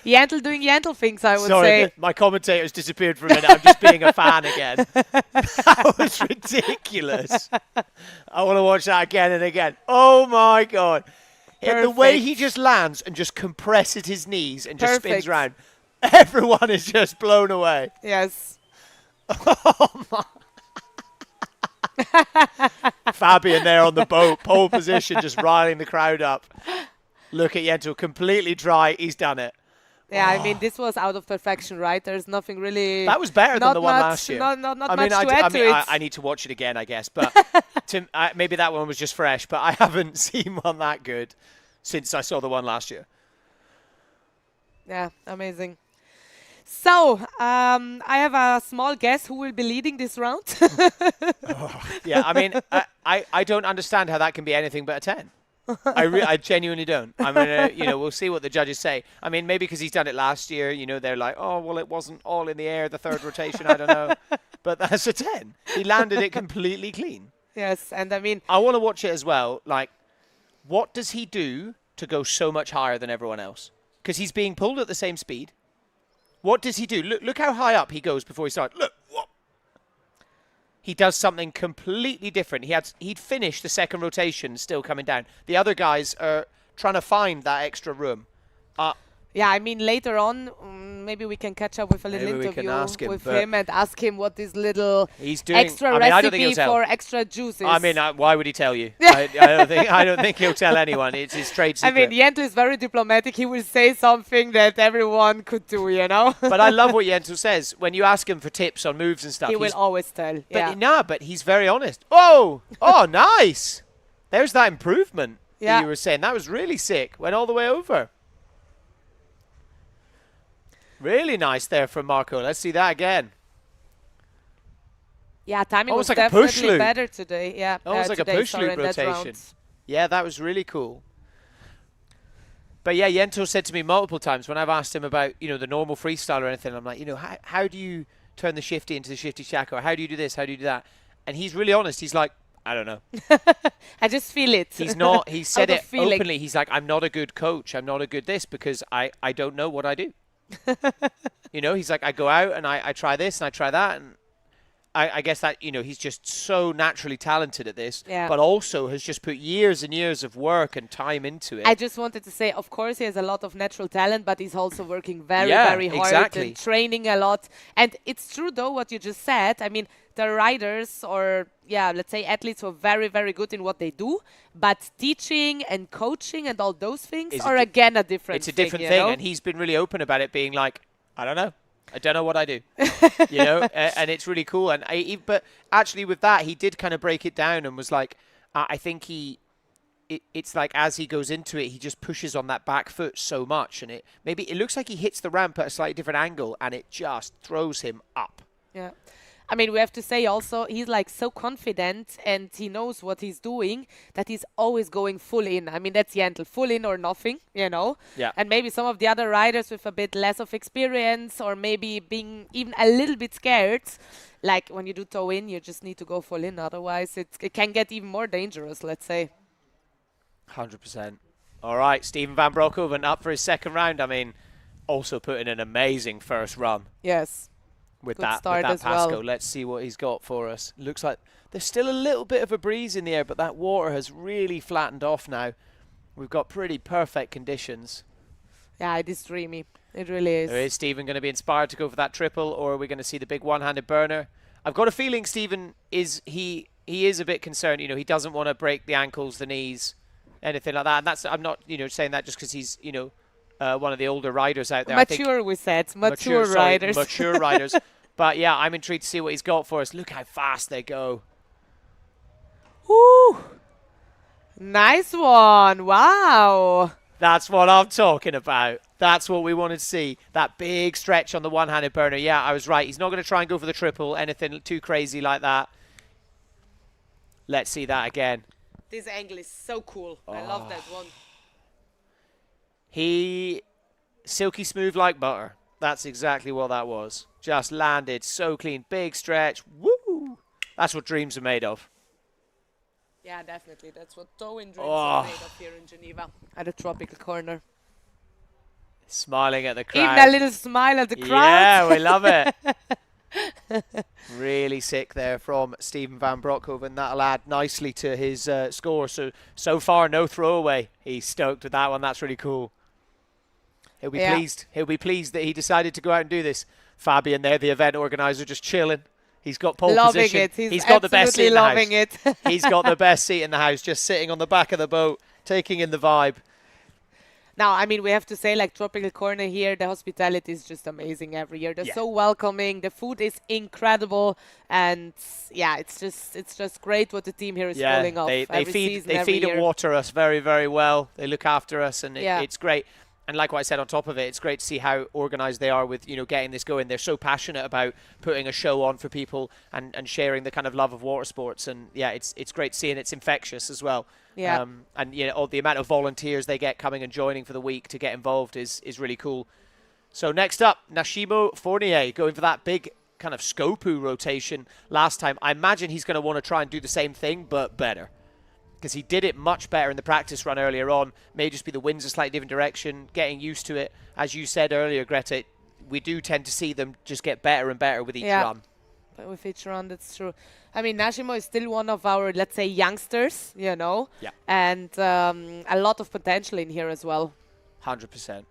Yentl doing Yentl things, I would Sorry, say. my commentator's disappeared for a minute. I'm just being a fan again. That was ridiculous. I want to watch that again and again. Oh my God. Yeah, the way he just lands and just compresses his knees and just spins Perfect. around. Everyone is just blown away. Yes. Fabian there on the boat, pole position, just riling the crowd up. Look at Yentl, completely dry. He's done it. Yeah, I mean, this was out of perfection, right? There's nothing really... That was better than not the one much- last year. Not I much mean, to add to it. I need to watch it again, I guess. But maybe that one was just fresh. But I haven't seen one that good. since I saw the one last year. Yeah, amazing. So, I have a small guess who will be leading this round. Yeah, I mean, I don't understand how that can be anything but a 10. I genuinely don't. I mean, we'll see what the judges say. I mean, maybe because he's done it last year, they're like, oh, well, it wasn't all in the air, the third rotation, I don't know. But that's a 10. He landed it completely clean. Yes, and I mean... I want to watch it as well. Like, what does he do to go so much higher than everyone else? Because he's being pulled at the same speed. What does he do? Look how high up he goes before he starts. Look. Whoop. He does something completely different. He'd finished the second rotation still coming down. The other guys are trying to find that extra room. Yeah, I mean, later on, maybe we can catch up with a little interview with him and ask him what this little extra recipe for extra juice is. I mean, why would he tell you? I don't think he'll tell anyone. It's his trade secret. I mean, Jento is very diplomatic. He will say something that everyone could do, But I love what Jento says. When you ask him for tips on moves and stuff, he will always tell. But he's very honest. Oh, nice. There's that improvement that you were saying. That was really sick. Went all the way over. Really nice there from Marco. Let's see that again. Yeah, timing almost was like definitely better today. Yeah, almost like a push loop rotation. Yeah, that was really cool. But yeah, Jento said to me multiple times when I've asked him about, the normal freestyle or anything, I'm like, how do you turn the shifty into the shifty shack, or how do you do this, how do you do that? And he's really honest. He's like, I don't know. I just feel it. He said it openly. He's like, I'm not a good coach. I'm not a good this because I don't know what I do. He's like, I go out and I try this and I try that, and I guess that he's just so naturally talented at this, but also has just put years and years of work and time into it. I just wanted to say, of course, he has a lot of natural talent, but he's also working very hard and training a lot. And it's true, though, what you just said. I mean, the riders or let's say athletes were very, very good in what they do, but teaching and coaching and all those things are again a different thing. It's a different thing, and he's been really open about it, being like, I don't know. I don't know what I do, and it's really cool. And but actually with that, he did kind of break it down and was like, I think it's like as he goes into it, he just pushes on that back foot so much, and it looks like he hits the ramp at a slightly different angle, and it just throws him up. Yeah. I mean, we have to say also, he's like so confident and he knows what he's doing that he's always going full in. I mean, that's Jento, full in or nothing, Yeah. And maybe some of the other riders with a bit less of experience or maybe being even a little bit scared, like when you do toe in, you just need to go full in. Otherwise, it can get even more dangerous, let's say. 100%. All right, Steven van Broekhoven up for his second round. I mean, also put in an amazing first run. Yes. With that Pasco. Well. Let's see what he's got for us. Looks like there's still a little bit of a breeze in the air, but that water has really flattened off now. We've got pretty perfect conditions. Yeah, it is dreamy. It really is. Is Steven going to be inspired to go for that triple, or are we going to see the big one-handed burner? I've got a feeling Steven is a bit concerned. He doesn't want to break the ankles, the knees, anything like that. And I'm not saying that just because he's one of the older riders out there. We said. Mature riders. Mature riders. But yeah, I'm intrigued to see what he's got for us. Look how fast they go. Woo! Nice one. Wow. That's what I'm talking about. That's what we wanted to see. That big stretch on the one-handed burner. Yeah, I was right. He's not going to try and go for the triple, anything too crazy like that. Let's see that again. This angle is so cool. I love that one. He silky smooth like butter. That's exactly what that was. Just landed so clean. Big stretch. Woo! That's what dreams are made of. Yeah, definitely. That's what toe-in dreams are made of here in Geneva at the tropical corner. Smiling at the crowd. Even a little smile at the crowd. Yeah, we love it. Really sick there from Steven van Broekhoven. That'll add nicely to his score. So far, no throwaway. He's stoked with that one. That's really cool. He'll be pleased. He'll be pleased that he decided to go out and do this. Fabian there, the event organizer, just chilling. He's got pole position. He's got the best seat in the house. Loving it. He's got the best seat in the house, just sitting on the back of the boat, taking in the vibe. Now, I mean, we have to say, like, Tropical Corner here, the hospitality is just amazing every year. They're so welcoming. The food is incredible, and yeah, it's just great what the team here is pulling off. They feed and water us very, very well. They look after us, and it's great. And like what I said on top of it, it's great to see how organised they are with, getting this going. They're so passionate about putting a show on for people and sharing the kind of love of water sports. And yeah, it's great to see, and it's infectious as well. Yeah. And the amount of volunteers they get coming and joining for the week to get involved is really cool. So next up, Nashimo Fournier going for that big kind of Skopu rotation last time. I imagine he's going to want to try and do the same thing, but better. Because he did it much better in the practice run earlier on. May just be the wind's a slightly different direction, getting used to it. As you said earlier, Greta, we do tend to see them just get better and better with each run. With each run, that's true. I mean, Nashimo is still one of our, let's say, youngsters, and a lot of potential in here as well. 100%.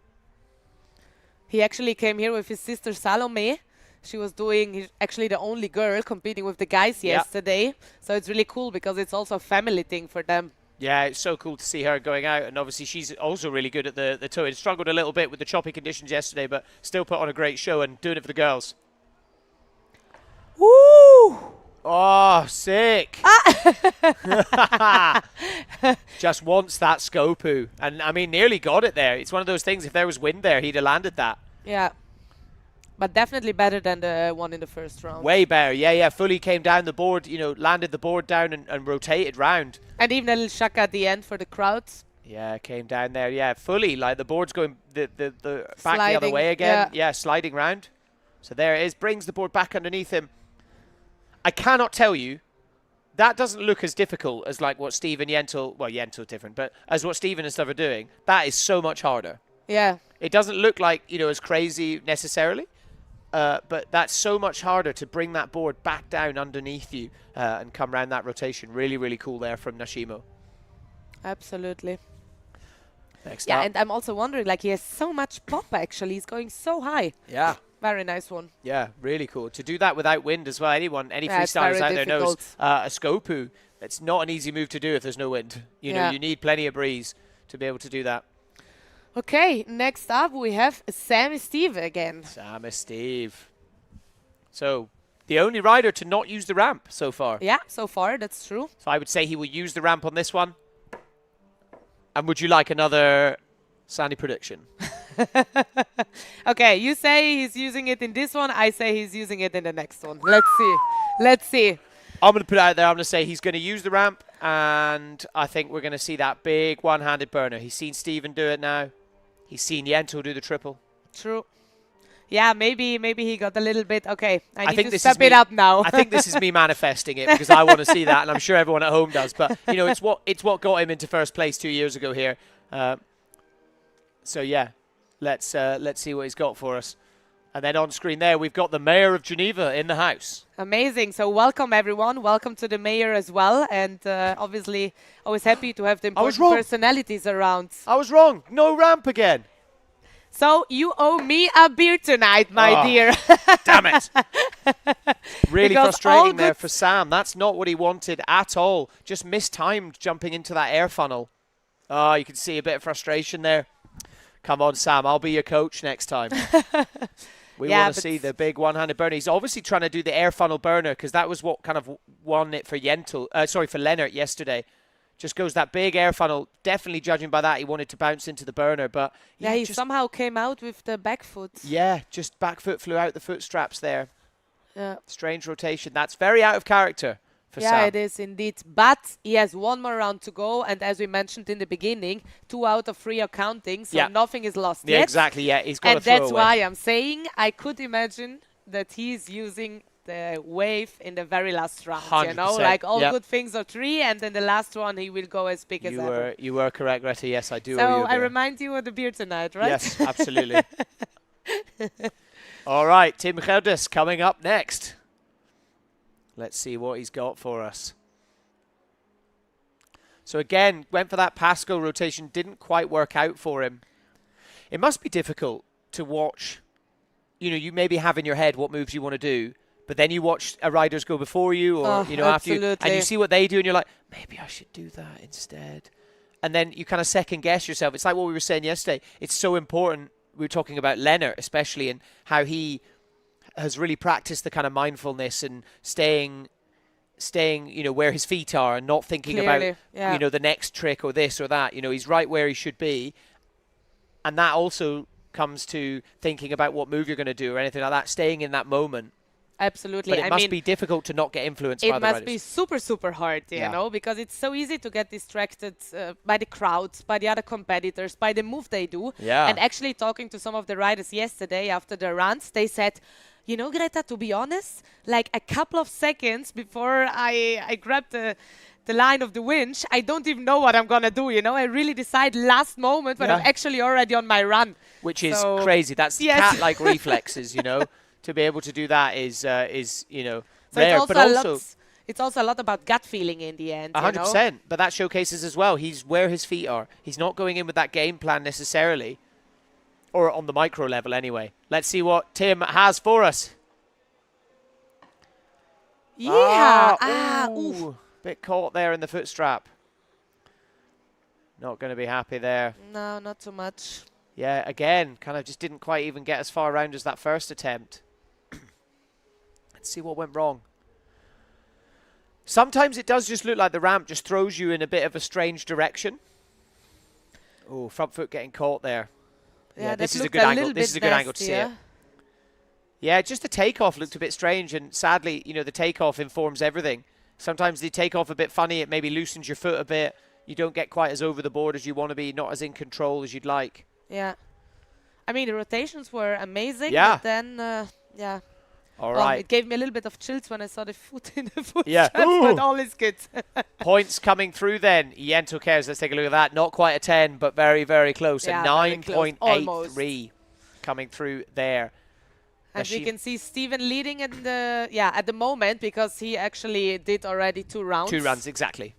He actually came here with his sister Salome. She was he's actually the only girl competing with the guys yesterday. So it's really cool because it's also a family thing for them. Yeah, it's so cool to see her going out. And obviously she's also really good at the towing. Struggled a little bit with the choppy conditions yesterday, but still put on a great show and doing it for the girls. Woo! Oh, sick. Just wants that Skopu. And, I mean, nearly got it there. It's one of those things, if there was wind there, he'd have landed that. Yeah. But definitely better than the one in the first round. Way better, yeah. Fully came down the board, landed the board down and rotated round. And even a little shaka at the end for the crowds. Yeah, came down there, yeah, fully. Like the board's going the back Sliding, the other way again. Yeah, sliding round. So there it is, brings the board back underneath him. I cannot tell you, that doesn't look as difficult as like what Steve and Yentl, well, Yentl's different, but as what Steven and stuff are doing. That is so much harder. Yeah. It doesn't look like, as crazy necessarily. But that's so much harder to bring that board back down underneath you and come around that rotation. Really, really cool there from Nashimo. Absolutely. Next up. And I'm also wondering, like, he has so much pop, actually. He's going so high. Yeah. Very nice one. Yeah, really cool. To do that without wind as well. Any freestylers out there knows a Skopu, it's not an easy move to do if there's no wind. You need plenty of breeze to be able to do that. Okay, next up we have Sam Steve again. Sam Steve. So, the only rider to not use the ramp so far. Yeah, so far, that's true. So I would say he will use the ramp on this one. And would you like another Sandy prediction? Okay, you say he's using it in this one. I say he's using it in the next one. Let's see. Let's see. I'm going to put it out there. I'm going to say he's going to use the ramp. And I think we're going to see that big one-handed burner. He's seen Steven do it now. He's seen Yentl do the triple. True. Yeah, maybe he got a little bit. Okay, I need to step it up now. I think this is me manifesting it because I want to see that, and I'm sure everyone at home does. But it's what got him into first place 2 years ago here. So yeah, let's see what he's got for us. And then on screen there, we've got the mayor of Geneva in the house. Amazing. So welcome, everyone. Welcome to the mayor as well. And obviously, always happy to have the important personalities around. I was wrong. No ramp again. So you owe me a beer tonight, my dear. Damn it. Really frustrating there for Sam. That's not what he wanted at all. Just mistimed jumping into that air funnel. Oh, you can see a bit of frustration there. Come on, Sam. I'll be your coach next time. We want to see the big one-handed burner. He's obviously trying to do the air funnel burner because that was what kind of won it for for Lennart yesterday. Just goes that big air funnel. Definitely judging by that, he wanted to bounce into the burner. But yeah, he somehow came out with the back foot. Yeah, just back foot flew out the foot straps there. Yeah. Strange rotation. That's very out of character for Sam. Yeah, it is indeed. But he has one more round to go. And as we mentioned in the beginning, 2 out of 3 are counting. So nothing is lost yet. Yeah, exactly. Yeah, he's got to throw away. And that's why I'm saying I could imagine that he's using the wave in the very last round. 100%. Like all good things are 3, and then the last one he will go as big as ever. You were correct, Greta. Yes, I do. So I remind you of the beer tonight, right? Yes, absolutely. All right, Tim Gerdes coming up next. Let's see what he's got for us. So again, went for that Pasco rotation, didn't quite work out for him. It must be difficult to watch. You maybe have in your head what moves you want to do, but then you watch riders go before you or, after you, and you see what they do and you're like, maybe I should do that instead. and then you kind of second guess yourself. It's like what we were saying yesterday. It's so important. We were talking about Lennart especially, and how he has really practiced the kind of mindfulness and staying, where his feet are and not thinking Clearly, about, the next trick or this or that. He's right where he should be. And that also comes to thinking about what move you're going to do or anything like that, staying in that moment. Absolutely. But it must be difficult to not get influenced by the riders. It must be super, super hard, you know, because it's so easy to get distracted by the crowds, by the other competitors, by the move they do. Yeah. And actually talking to some of the riders yesterday after their runs, they said, Greta, to be honest, like a couple of seconds before I grab the line of the winch, I don't even know what I'm going to do, I really decide last moment when I'm actually already on my run. Which is crazy. That's cat-like reflexes, To be able to do that is so rare. But also, it's also a lot about gut feeling in the end. 100%. But that showcases as well. He's where his feet are. He's not going in with that game plan necessarily, or on the micro level anyway. Let's see what Tim has for us. Yeah. Ooh. Bit caught there in the foot strap. Not going to be happy there. No, not too much. Yeah, again, kind of just didn't quite even get as far around as that first attempt. Let's see what went wrong. Sometimes it does just look like the ramp just throws you in a bit of a strange direction. Oh, front foot getting caught there. Yeah, this is a good angle. This is a good angle to see it. Yeah, just the takeoff looked a bit strange, and sadly, the takeoff informs everything. Sometimes the takeoff a bit funny. It maybe loosens your foot a bit. You don't get quite as over the board as you want to be, not as in control as you'd like. Yeah. I mean, the rotations were amazing, Yeah. but then, All right. It gave me a little bit of chills when I saw the foot in the foot Yeah. straps, but all is good. Points coming through then. Yento cares. Let's take a look at that. Not quite a 10, but very, very close. Yeah, a very close. 9.83 coming through there. And we can see Steven leading in at the moment, because he actually did already 2 rounds. 2 runs, exactly.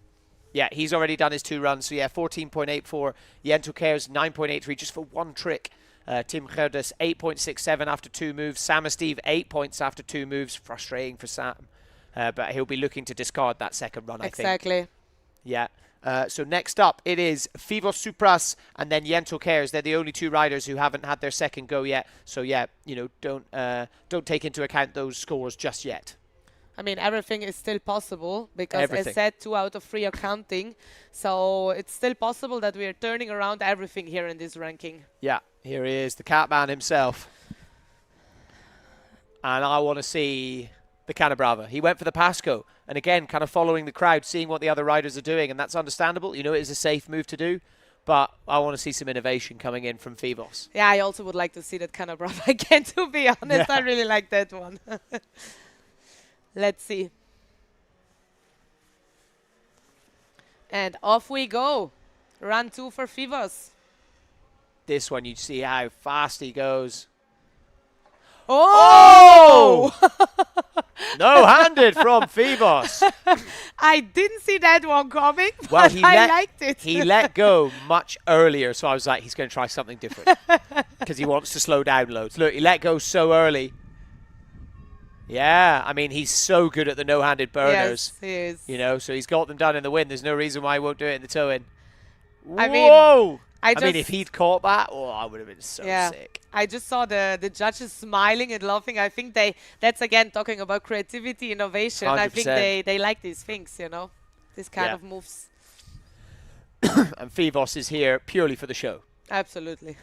Yeah, he's already done his 2 runs. So, 14.84. Yento cares 9.83 just for 1 trick. Tim Gerdes 8.67 after 2 moves. Sam and Steve 8 points after 2 moves. Frustrating for Sam. But he'll be looking to discard that second run, I think. Exactly. Yeah. So next up, it is Fivos Supras and then Yento Cares. They're the only 2 riders who haven't had their second go yet. So don't take into account those scores just yet. I mean, everything is still possible because, as said, 2 out of 3 are counting. So it's still possible that we are turning around everything here in this ranking. Yeah, here he is, the Catman himself. And I want to see the Canabrava. He went for the Pasco. And again, kind of following the crowd, seeing what the other riders are doing. And that's understandable. It is a safe move to do. But I want to see some innovation coming in from Fivos. Yeah, I also would like to see that Canabrava again, to be honest. I really like that one. Let's see. And off we go. Run 2 for Fivos. This one, you see how fast he goes. Oh! No-handed from Fivos. I didn't see that one coming, Well, but I liked it. He let go much earlier, so I was like, he's going to try something different because he wants to slow down loads. Look, he let go so early. Yeah, I mean, he's so good at the no-handed burners. Yes, he is. So he's got them done in the wind. There's no reason why he won't do it in the toe-in. I Whoa! mean, I mean, if he'd caught that, I would have been so sick. I just saw the judges smiling and laughing. I think that's again talking about creativity, innovation. 100%. I think they like these things, this kind of moves. And Fivos is here purely for the show. Absolutely.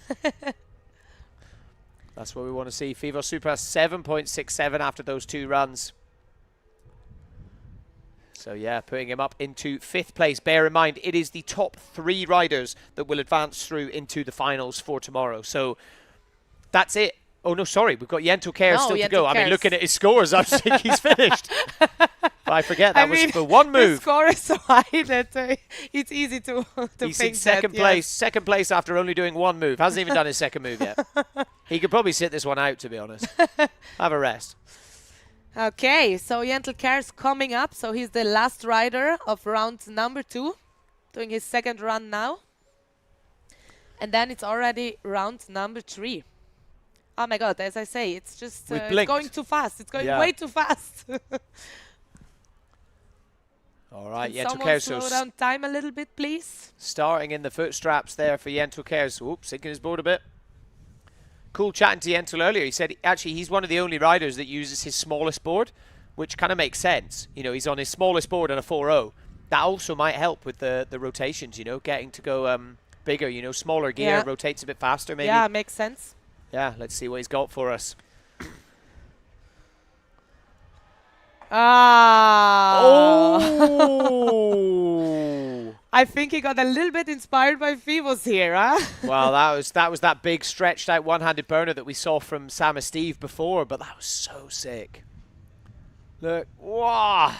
That's what we want to see. Fivos Super 7.67 after those 2 runs. So, putting him up into 5th place. Bear in mind, it is the top 3 riders that will advance through into the finals for tomorrow. So, that's it. Oh, no, sorry. We've got Yento Cares still to go. I mean, looking at his scores, I just think he's finished. But I forget, that was for 1 move. The score is so high that it's easy to He's think in second place. Second place after only doing 1 move. Hasn't even done his second move yet. He could probably sit this one out, to be honest. Have a rest. Okay, so Yentl Cares coming up. So he's the last rider of round number 2, doing his second run now. And then it's already round number 3. Oh my God, as I say, it's just going too fast. It's going way too fast. All right, Can Jentel someone Kerso slow down time a little bit, please? starting in the foot straps there for Jentel Kerso. Oops, sinking his board a bit. Cool chatting to Jentel earlier. He said actually he's one of the only riders that uses his smallest board, which kind of makes sense. You know, he's on his smallest board on a 4.0. That also might help with the rotations, you know, getting to go bigger, you know, smaller gear, Yeah. rotates a bit faster maybe. Yeah, makes sense. Yeah, let's see what he's got for us. Ah. Oh! I think he got a little bit inspired by Phoebus here, huh? Well, that was that big stretched out one-handed burner that we saw from Sam and Steve before, but that was so sick. Look, wow.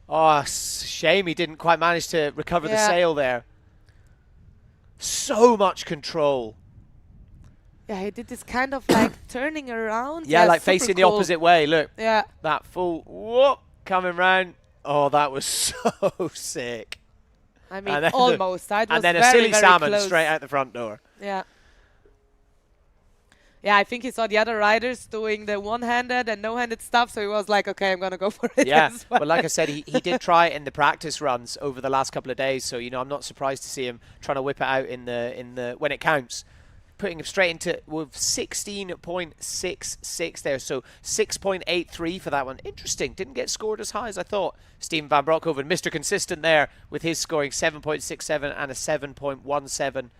Oh, shame he didn't quite manage to recover the sail there. So much control. Yeah, he did this kind of like turning around. Yeah, like super facing the cool. opposite way. Look, Yeah. that full whoop coming round. Oh, that was so sick. I mean, And then almost. That was and then a very, silly very salmon close. straight out the front door. Yeah. Yeah, I think he saw the other riders doing the one-handed and no-handed stuff, so he was like, okay, I'm going to go for it Yeah, as well. but like I said, he did try it in the practice runs over the last couple of days, so, you know, I'm not surprised to see him trying to whip it out in the when it counts. Putting him straight into with 16.66 there, so 6.83 for that one. Interesting, didn't get scored as high as I thought. Steven van Broekhoven, Mr. Consistent there with his scoring 7.67 and a 7.17.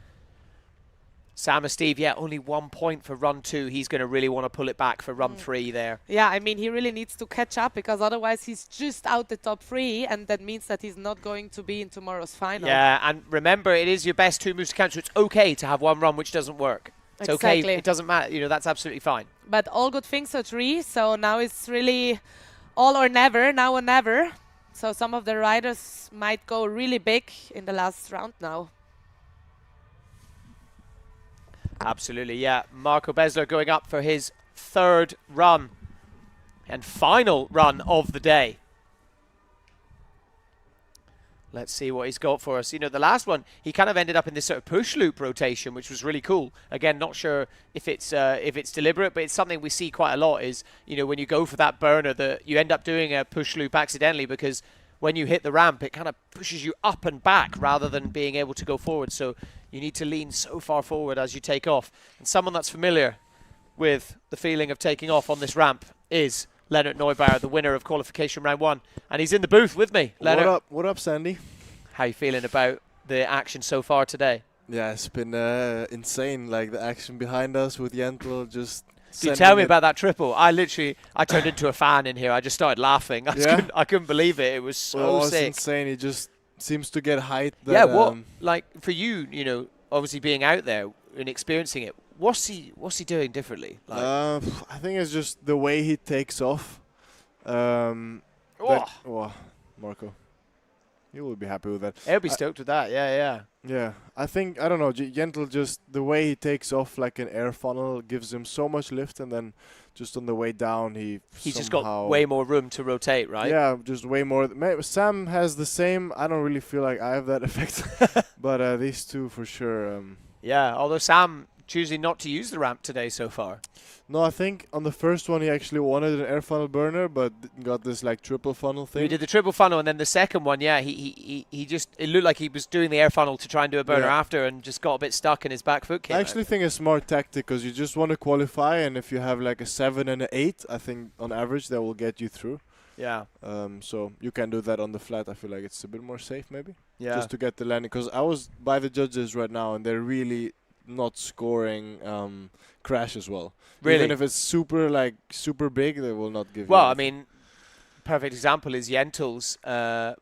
Sam and Steve, yeah, only 1 point for run 2. He's going to really want to pull it back for run 3 there. Yeah, I mean, he really needs to catch up because otherwise he's just out the top 3, and that means that he's not going to be in tomorrow's final. Yeah, and remember, it is your best 2 moves to count, so it's okay to have one run which doesn't work. It's okay, it doesn't matter, you know, that's absolutely fine. But all good things are 3, so now it's really all or never, now or never. So some of the riders might go really big in the last round now. Absolutely, yeah. Marco Besler going up for his 3rd run and final run of the day. Let's see what he's got for us. You know, the last one, he kind of ended up in this sort of push loop rotation, which was really cool. Again, not sure if it's deliberate, but it's something we see quite a lot is, you know, when you go for that burner, that you end up doing a push loop accidentally because when you hit the ramp, it kind of pushes you up and back rather than being able to go forward. So you need to lean so far forward as you take off. And someone that's familiar with the feeling of taking off on this ramp is Leonard Neubauer, the winner of qualification round 1. And he's in the booth with me. Leonard, What up, Sandy? how you feeling about the action so far today? Yeah, it's been insane. Like the action behind us with Jentel just. You tell me about that triple. I turned into a fan in here. I just started laughing. I couldn't believe it. It was so sick. Insane. He just seems to get height. That, Yeah, what like for you, you know, obviously being out there and experiencing it, what's he doing differently? Like, I think it's just the way he takes off. Marco, you will be happy with that. he'll be stoked with that. Yeah. Yeah, I think, I don't know, Jentel, just the way he takes off like an air funnel gives him so much lift, and then just on the way down He's just got way more room to rotate, right? Yeah, just way more. Sam has the same. I don't really feel like I have that effect, but these two for sure. Yeah, although Sam choosing not to use the ramp today so far. No, I think on the first one he actually wanted an air funnel burner, but got this like triple funnel thing. We did the triple funnel, and then the second one, yeah, he just, it looked like he was doing the air funnel to try and do a burner after, and just got a bit stuck in his back foot came I actually think it's smart tactic because you just want to qualify, and if you have like a 7 and an 8, I think on average that will get you through. Yeah. So you can do that on the flat. I feel like it's a bit more safe maybe. Yeah. Just to get the landing, because I was by the judges right now, and they're really not scoring crash as well. Really? Even if it's super big, they will not give you Well, I anything. mean, perfect example is Jentel's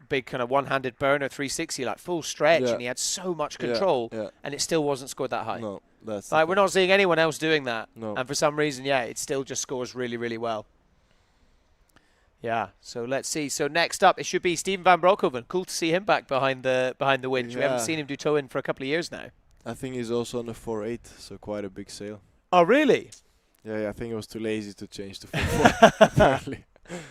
big kind of one-handed burner 360, like full stretch, and he had so much control, and it still wasn't scored that high. No, that's like we're not seeing anyone else doing that, No. and for some reason, yeah, it still just scores really, really well. Yeah, so let's see. So next up, it should be Steven van Broekhoven. Cool to see him back behind the winch. We haven't seen him do toe-in for a couple of years now. I think he's also on the 4.8, so quite a big sail. Oh, really? Yeah, I think he was too lazy to change to 4.4. Apparently.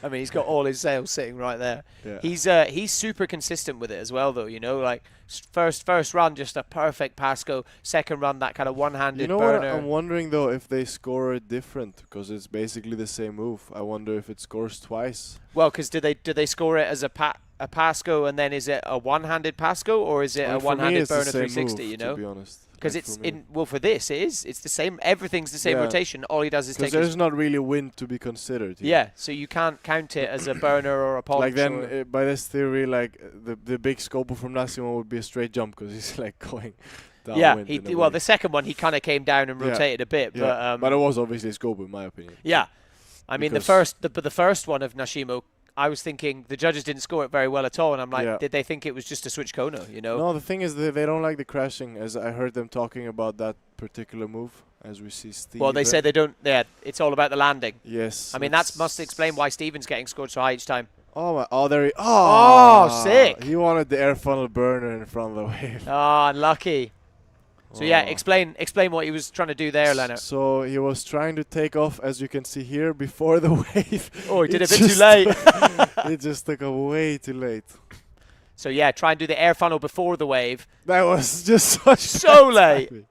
I mean, he's got all his sails sitting right there. Yeah. He's super consistent with it as well, though. You know, like first run just a perfect Pasco. Second run that kind of one-handed You know burner. what? I'm wondering though if they score it different because it's basically the same move. I wonder if it scores twice. Well, because do they score it as a Pasco and then is it a one-handed Pasco or is it Well, a for me, one-handed it's the burner same 360? move, You know, to be honest. because Like, it's for me. for this it is. It's the same. Everything's the same Yeah. rotation. All he does is Because take. there's not really wind to be considered here. Yeah, so you can't count it as a burner or a ponch. Like then, or by this theory, like the big scope from Nassimo would be a straight jump because he's like going downwind. yeah. Well, the second one he kind of came down and Yeah. rotated a bit, but but it was obviously a scope in my opinion. yeah. I mean, the first one of Nashimo, I was thinking the judges didn't score it very well at all, and I'm like, Yeah. did they think it was just a switch Kono? You know? No, the thing is they don't like the crashing, as I heard them talking about that particular move, as we see Steve. Well, they say they don't. Yeah, it's all about the landing. Yes. I mean, that must explain why Steven's getting scored so high each time. Oh my! Oh, there he. Oh, sick. He wanted the air funnel burner in front of the wave. Ah, unlucky. So yeah, Oh. explain what he was trying to do there, Leonard. So he was trying to take off, as you can see here, before the wave. Oh, he did It a bit too just- late. It just took a way too late. So yeah, try and do the air funnel before the wave. That was just such So late. timing.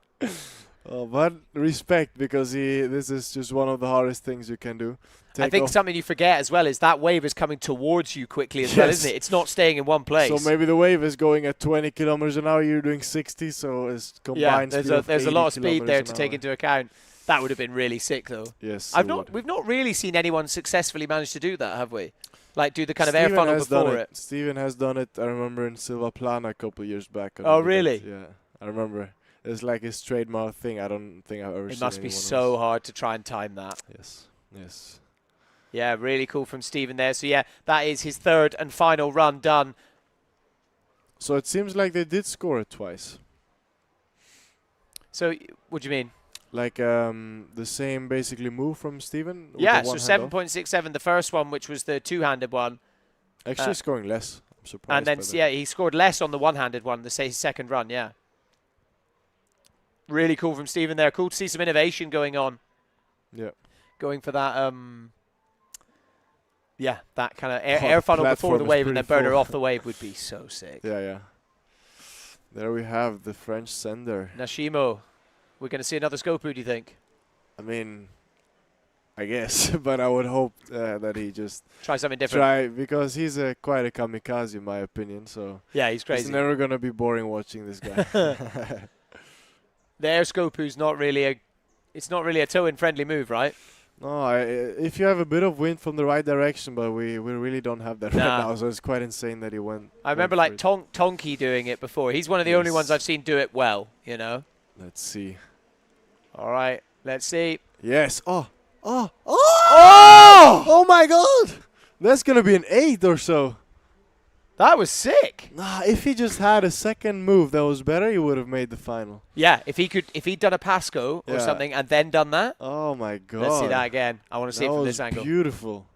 Oh, but respect, because this is just one of the hardest things you can do. I Take think off. something you forget as well is that wave is coming towards you quickly as well, Yes. isn't it? It's not staying in one place. So maybe the wave is going at 20 kilometers an hour. You're doing 60, so it's yeah, combined there's speed a of there's a 80 lot of speed there kilometers to an take hour. into account. That would have been really sick though. Yes, We've not really seen anyone successfully manage to do that, have we? Like do the kind of air Steven funnel has done before it. Steven has done it. I remember in Silva Plana a couple of years back. Oh, he did really? it. Yeah, I remember. It's like his trademark thing. I don't think I've ever It seen must be anyone so else. hard to try and time that. Yes, yes. Yeah, really cool from Steven there. So yeah, that is his third and final run done. So it seems like they did score it twice. So what do you mean? Like the same basically move from Steven. with Yeah, the so one hand off? 7.67 the first one, which was the two-handed one. Actually scoring less. I'm surprised. And then, by that. yeah, he scored less on the one-handed one, the second run, yeah. Really cool from Steven there. Cool to see some innovation going on. Yeah. Going for that, yeah, that kind of air funnel before the platform is wave and then pretty burner full. off the wave would be so sick. Yeah, yeah. There we have the French sender. Nashimo, we're going to see another Skopu, do you think? I mean, I guess, but I would hope that he just Try something different. try, because he's quite a kamikaze in my opinion. So Yeah, he's it's crazy. never gonna be boring watching this guy. The air Skopu's not really a toe-in friendly move, right? No, if you have a bit of wind from the right direction, but we really don't have that right Nah. now, so it's quite insane that he went. I remember like Tonki doing it before. He's one of the only ones I've seen do it well, you know? Let's see. All right, let's see. Yes. Oh! Oh my God! That's gonna be an 8 or so. That was sick. Nah, if he just had a second move that was better, he would have made the final. Yeah, if he'd done a Pasco or Yeah. something and then done that. Oh my God! Let's see that again. I want to see it That from was this angle. beautiful.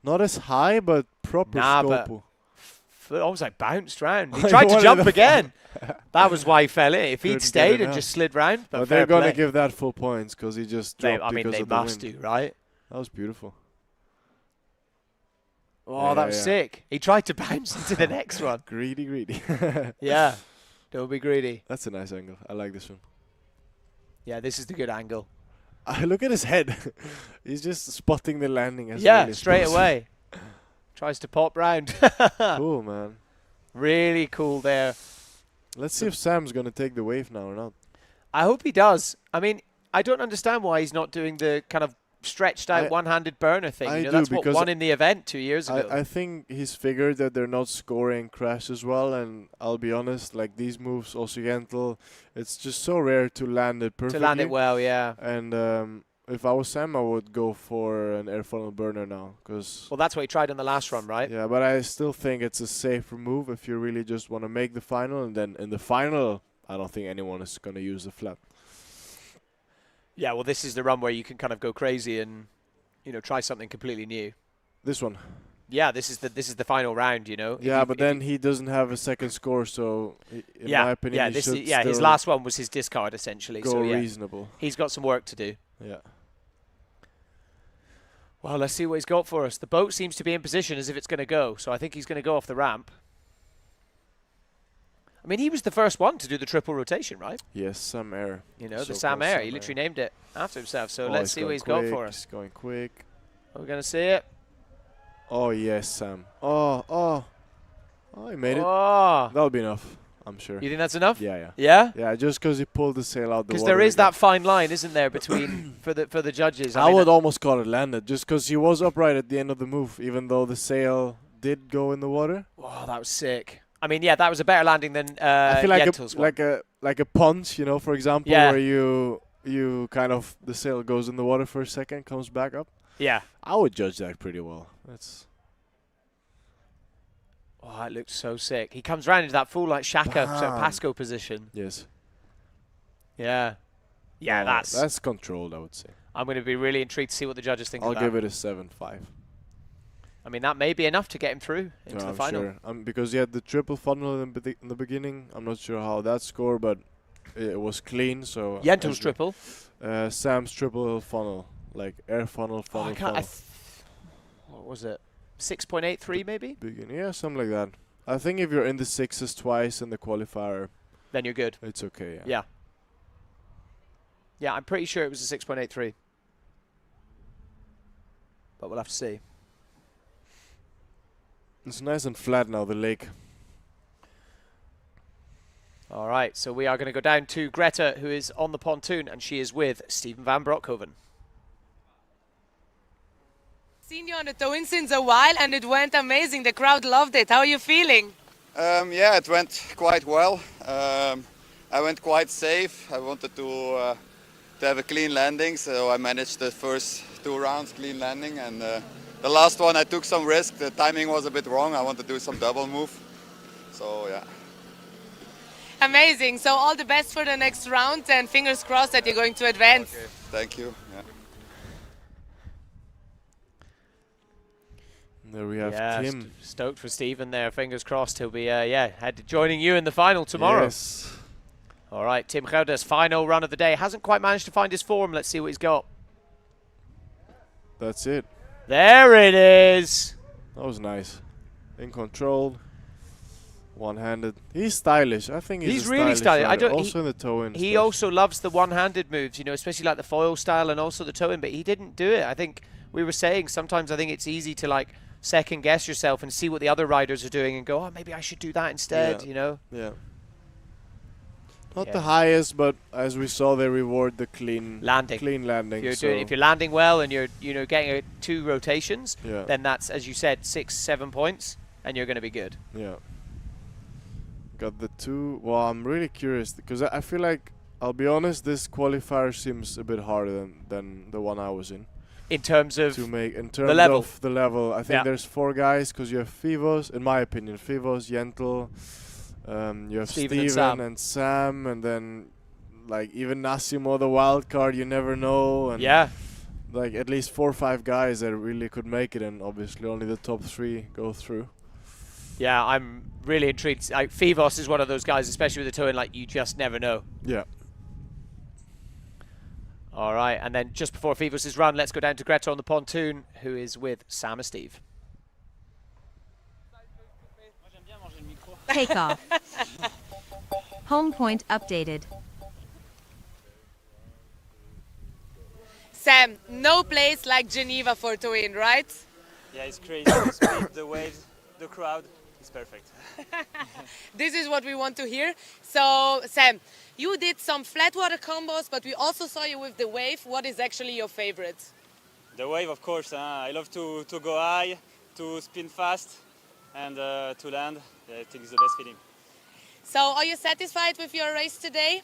Not as high, but proper Nah, but scope. Almost like bounced round. He He tried to wanted jump the again. That was why he fell in. If Couldn't he'd get stayed and enough. just slid round, but But fair they're gonna play. give that full points because he just dropped I mean, because they of the must wind. do, right? That was beautiful. Oh, Yeah, that was yeah. sick. He tried to bounce into the next one. Greedy. Yeah, don't be greedy. That's a nice angle. I like this one. Yeah, this is the good angle. Look at his head. He's just spotting the landing as Yeah, early as straight possible. away. Tries to pop round. Cool, man. Really cool there. Let's see if Sam's gonna take the wave now or not. I hope he does. I mean, I don't understand why he's not doing the kind of stretched out one-handed burner thing. I You know, do, that's what because won in the event 2 years ago. I think he's figured that they're not scoring crash as well, and I'll be honest, like these moves, Occidental, it's just so rare to land it perfectly. to land it well, yeah. And if I was Sam, I would go for an air funnel burner now, because Well, that's what he tried on the last run, right? yeah, but I still think it's a safer move if you really just want to make the final, and then in the final, I don't think anyone is gonna use the flat. Yeah, well, this is the run where you can kind of go crazy and, you know, try something completely new. This one. Yeah, this is the final round, you know. If Yeah, you- but if you- then he doesn't have a second score, so in my opinion, yeah, he should his still last one was his discard essentially. go So yeah, reasonable. he's got some work to do. Yeah. Well, let's see what he's got for us. The boat seems to be in position as if it's going to go, so I think he's going to go off the ramp. I mean, he was the first one to do the triple rotation, right? Yes, Sam Air. You know, the Sam Air. He literally named it after himself. So let's see what he's got for us. He's going quick. Are we going to see it? Oh, yes, Sam. Oh, he made it. Oh. That'll be enough, I'm sure. You think that's enough? Yeah. Yeah? Yeah, just because he pulled the sail out the water. Because there is that fine line, isn't there, between for the judges? I would almost call it landed, just because he was upright at the end of the move, even though the sail did go in the water. Oh, that was sick. I mean, yeah, that was a better landing than I feel Jentel's one. like a punch, you know, for example, Yeah. where you kind of the sail goes in the water for a second, comes back up. Yeah. I would judge that pretty well. Oh, it looked so sick. He comes round into that full like Shaka sort of Bam. Pasco position. Yes. Yeah. Yeah, No, that's that's controlled, I would say. I'm going to be really intrigued to see what the judges think I'll of that. give it a 7-5. I mean, that may be enough to get him through into the I'm final. sure. Because he had the triple funnel in the beginning. I'm not sure how that scored, but it was clean. So Jentel's triple. Sam's triple funnel, like air funnel, Oh, I funnel, can't, funnel. what was it? 6.83 maybe? Beginning, yeah, something like that. I think if you're in the sixes twice in the qualifier, Then you're good. it's okay. Yeah. Yeah. Yeah, I'm pretty sure it was a 6.83. But we'll have to see. It's nice and flat now, the lake. All right, so we are going to go down to Greta, who is on the pontoon, and she is with Steven van Broekhoven. Seen you on the tow-in since a while, and it went amazing. The crowd loved it. How are you feeling? Yeah, it went quite well. I went quite safe. I wanted to have a clean landing, so I managed the first 2 rounds clean landing, and the last one I took some risk. The timing was a bit wrong. I wanted to do some double move, so yeah. Amazing. So all the best for the next round, and fingers crossed that you're going to advance. Okay. Thank you. Yeah. There we have Tim. Stoked for Steven there. Fingers crossed he'll be joining you in the final tomorrow. Yes. All right, Tim Gouders, final run of the day. Hasn't quite managed to find his form. Let's see what he's got. That's it. There it is. That was nice. In control. One-handed. He's stylish. I think he's a really stylish. rider. Also in the toe-in. He stuff. also loves the one-handed moves, you know, especially like the foil style and also the toe-in, but he didn't do it. I think we were saying sometimes I think it's easy to like second guess yourself and see what the other riders are doing and go, oh, maybe I should do that instead, you know? Yeah. Not the highest, but as we saw, they reward the clean landing. Clean landing. If you're landing well and you're getting 2 rotations, Yeah. then that's, as you said, 6-7 points, and you're going to be good. Yeah. Got the 2. Well, I'm really curious because I feel like, I'll be honest, this qualifier seems a bit harder than the one I was in. In terms of of the level, I think there's 4 guys because you have Fivos, in my opinion, Fivos, Jentel, you have Steven and Sam, and then like even Nassimo, the wild card, you never know. And like at least 4 or 5 guys that really could make it, and obviously only the top 3 go through. Yeah, I'm really intrigued. Like, Fivos is one of those guys, especially with the toe-in, like, you just never know. Yeah. All right, and then just before Fivos' run, let's go down to Greta on the pontoon, who is with Sam and Steve. Takeoff. Home point updated. Sam, no place like Geneva for tow-in, right? Yeah, it's crazy. The speed, the waves, the crowd. It's perfect. This is what we want to hear. So, Sam, you did some flat water combos, but we also saw you with the wave. What is actually your favorite? The wave, of course. I love to go high, to spin fast, and to land. I think it's the best feeling. So, are you satisfied with your race today?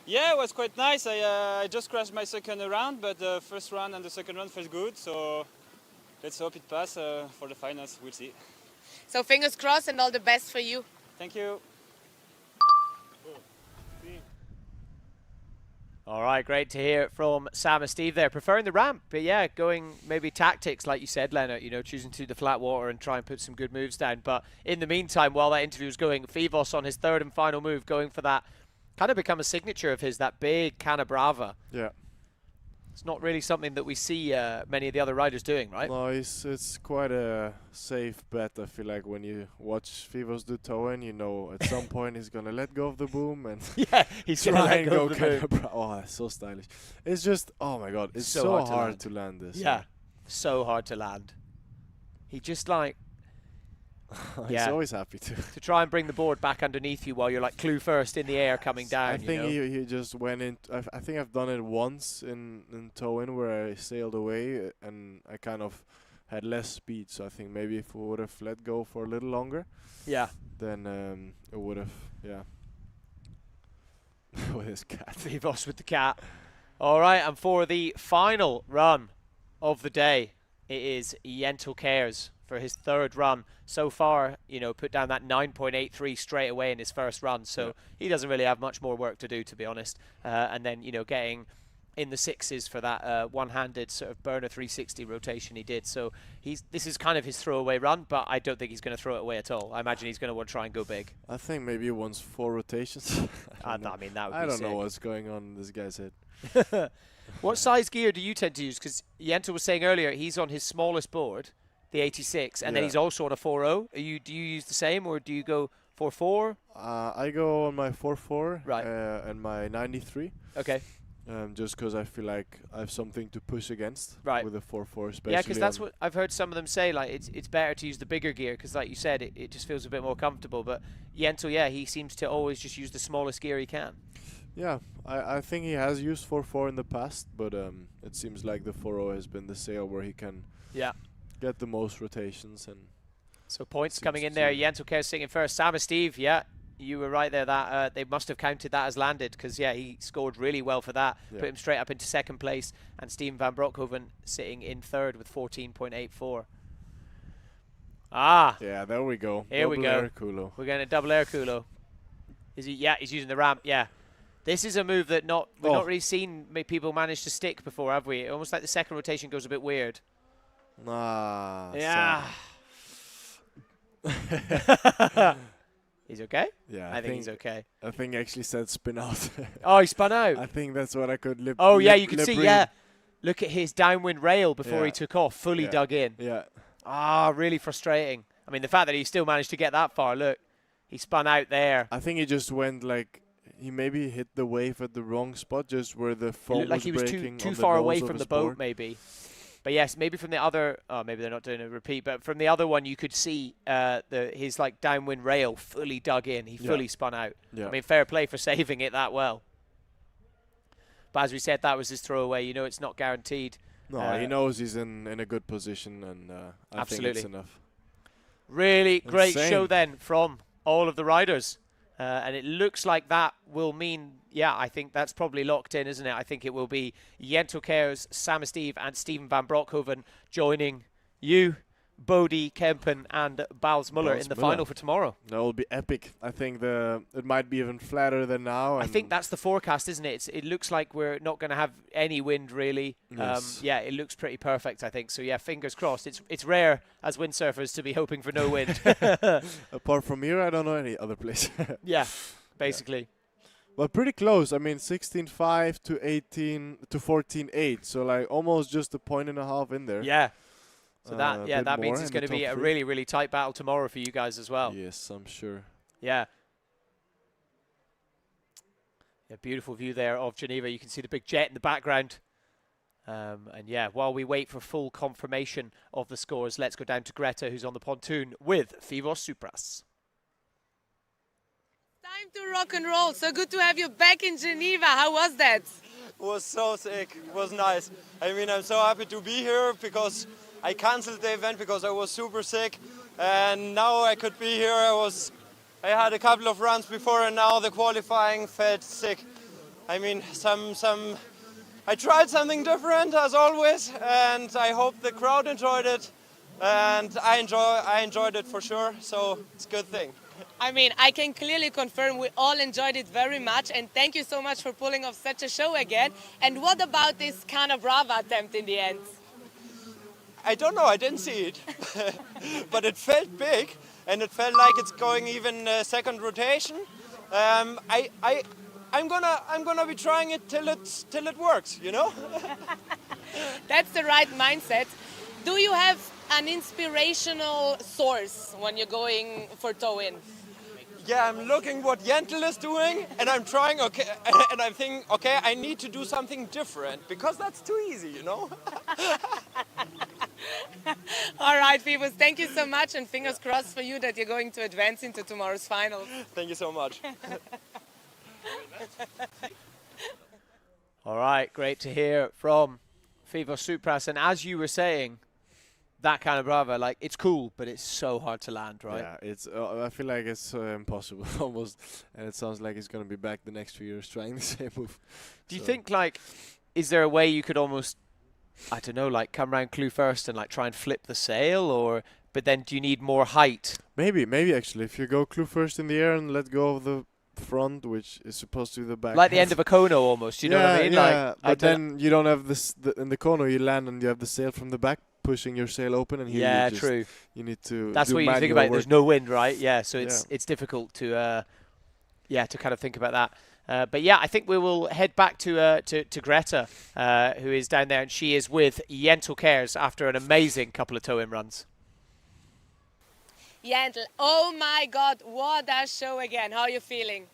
Yeah, it was quite nice. I just crashed my second round, but the first round and the second round felt good. So let's hope it passes for the finals. We'll see. So fingers crossed and all the best for you. Thank you. All right, great to hear from Sam and Steve there. Preferring the ramp, but yeah, going maybe tactics, like you said, Leonard, you know, choosing to do the flat water and try and put some good moves down. But in the meantime, while that interview was going, Fivos on his 3rd and final move, going for that, kind of become a signature of his, that big Cana Brava. Yeah. It's not really something that we see many of the other riders doing, right? No, it's quite a safe bet. I feel like when you watch Fivos do toe-in, you know at some point he's gonna let go of the boom and yeah, he's gonna let go of the boom. Oh, it's so stylish. It's just, oh my god, it's so hard to land this. Yeah, so hard to land. He just like he's always happy to try and bring the board back underneath you while you're like clue first in the air coming down. I think he just went in. I think I've done it once in toe-in where I sailed away and I kind of had less speed. So I think maybe if we would have let go for a little longer, then it would have, with his cat. Fivos with the cat. All right, and for the final run of the day, it is Jentel Cares for his third run so far. Put down that 9.83 straight away in his first run, so he doesn't really have much more work to do, to be honest. And then getting in the sixes for that one-handed sort of burner 360 rotation he did. So this is kind of his throwaway run, but I don't think he's going to throw it away at all. I imagine he's going to want to try and go big. I think maybe he wants 4 rotations. I mean, that would be I don't sick. know what's going on in this guy's head. What size gear do you tend to use? Because Jentel was saying earlier he's on his smallest board, the 86, and then he's also on a 4.0. Do you use the same, or do you go 4.4? I go on my 4.4 right. And my 93. Okay. Just because I feel like I have something to push against with a 4.4, especially. Yeah, because that's what I've heard some of them say. Like it's better to use the bigger gear because, like you said, it just feels a bit more comfortable. But Jentel, he seems to always just use the smallest gear he can. Yeah, I think he has used 4.4 in the past, but it seems like the 4.0 has been the sail where he can get the most rotations. And so points coming in there. Jentel Cares sitting first. Sam and Steve, you were right there. That they must have counted that as landed because he scored really well for that. Put him straight up into second place, and Steven van Broekhoven sitting in third with 14.84. Yeah, there we go. Here we go. Air culo. We're going to double air culo. Is he? Yeah, he's using the ramp. Yeah. This is a move that we've not really seen people manage to stick before, have we? Almost like the second rotation goes a bit weird. Yeah. He's okay? Yeah, I think he's okay. I think he actually said spin out. Oh, he spun out. I think that's what I could lip. Oh, yeah, you can see, Look at his downwind rail before he took off, fully dug in. Yeah. Really frustrating. I mean, the fact that he still managed to get that far, look, he spun out there. I think he just went like, he maybe hit the wave at the wrong spot, just where the foam looked like he was too far away from the boat, maybe. But yes, maybe from the other, maybe they're not doing a repeat, but from the other one, you could see his like downwind rail fully dug in. He fully spun out. Yeah. I mean, fair play for saving it that well. But as we said, that was his throwaway. It's not guaranteed. No, he knows he's in a good position, and I think it's enough. Really great show then from all of the riders. And it looks like that will mean, I think that's probably locked in, isn't it? I think it will be Jentel Cares, Sam Steve, and Steven van Broekhoven joining you, Bodie Kempen, and Bals Muller in the final for tomorrow. That will be epic. I think it might be even flatter than now. I think that's the forecast, isn't it? It looks like we're not going to have any wind, really. Yes. It looks pretty perfect, I think. So, fingers crossed. It's rare as windsurfers to be hoping for no wind. Apart from here, I don't know any other place. Basically. But pretty close. I mean, 16.5 to 14.8. So, like, almost just a point and a half in there. Yeah. So that means it's going to be a really, really tight battle tomorrow for you guys as well. Yes, I'm sure. Yeah. Beautiful view there of Geneva. You can see the big jet in the background. While we wait for full confirmation of the scores, let's go down to Greta, who's on the pontoon with Fivos Supras. Time to rock and roll. So good to have you back in Geneva. How was that? It was so sick. It was nice. I mean, I'm so happy to be here because I cancelled the event because I was super sick, and now I could be here. I had a couple of runs before, and now the qualifying felt sick. I mean, I tried something different as always, and I hope the crowd enjoyed it, and I enjoyed it for sure. So it's a good thing. I mean, I can clearly confirm we all enjoyed it very much, and thank you so much for pulling off such a show again. And what about this Cana Brava attempt in the end? I don't know, I didn't see it, but it felt big, and it felt like it's going even second rotation. I I'm gonna be trying it till it works, you know. That's the right mindset. Do you have an inspirational source when you're going for toe-in? Yeah, I'm looking what Jentel is doing, and I'm trying. Okay, and I'm thinking, okay, I need to do something different because that's too easy, you know. All right, Phoebus, thank you so much, and fingers crossed for you that you're going to advance into tomorrow's finals. Thank you so much. All right, great to hear from Fivo Supras. And as you were saying, that kind of brava, like, it's cool, but it's so hard to land, right? Yeah, it's. I feel like it's impossible almost, and it sounds like he's gonna be back the next few years trying the same move. Do you think, like, is there a way you could almost, I don't know, like come around clue first and like try and flip the sail, or but then do you need more height? Maybe actually, if you go clue first in the air and let go of the front, which is supposed to be the back, Like the end of a kono almost, you know what I mean? Yeah, Like, but then you don't have this in the corner. You land and you have the sail from the back, pushing your sail open, and here yeah, you just, true. You need to. That's do what you think manual about. work. There's no wind, right? Yeah, so it's difficult to to kind of think about that. But yeah, I think we will head back to Greta, who is down there, and she is with Jentel Cares after an amazing couple of toe-in runs. Jentel, oh my God, what a show again. How are you feeling?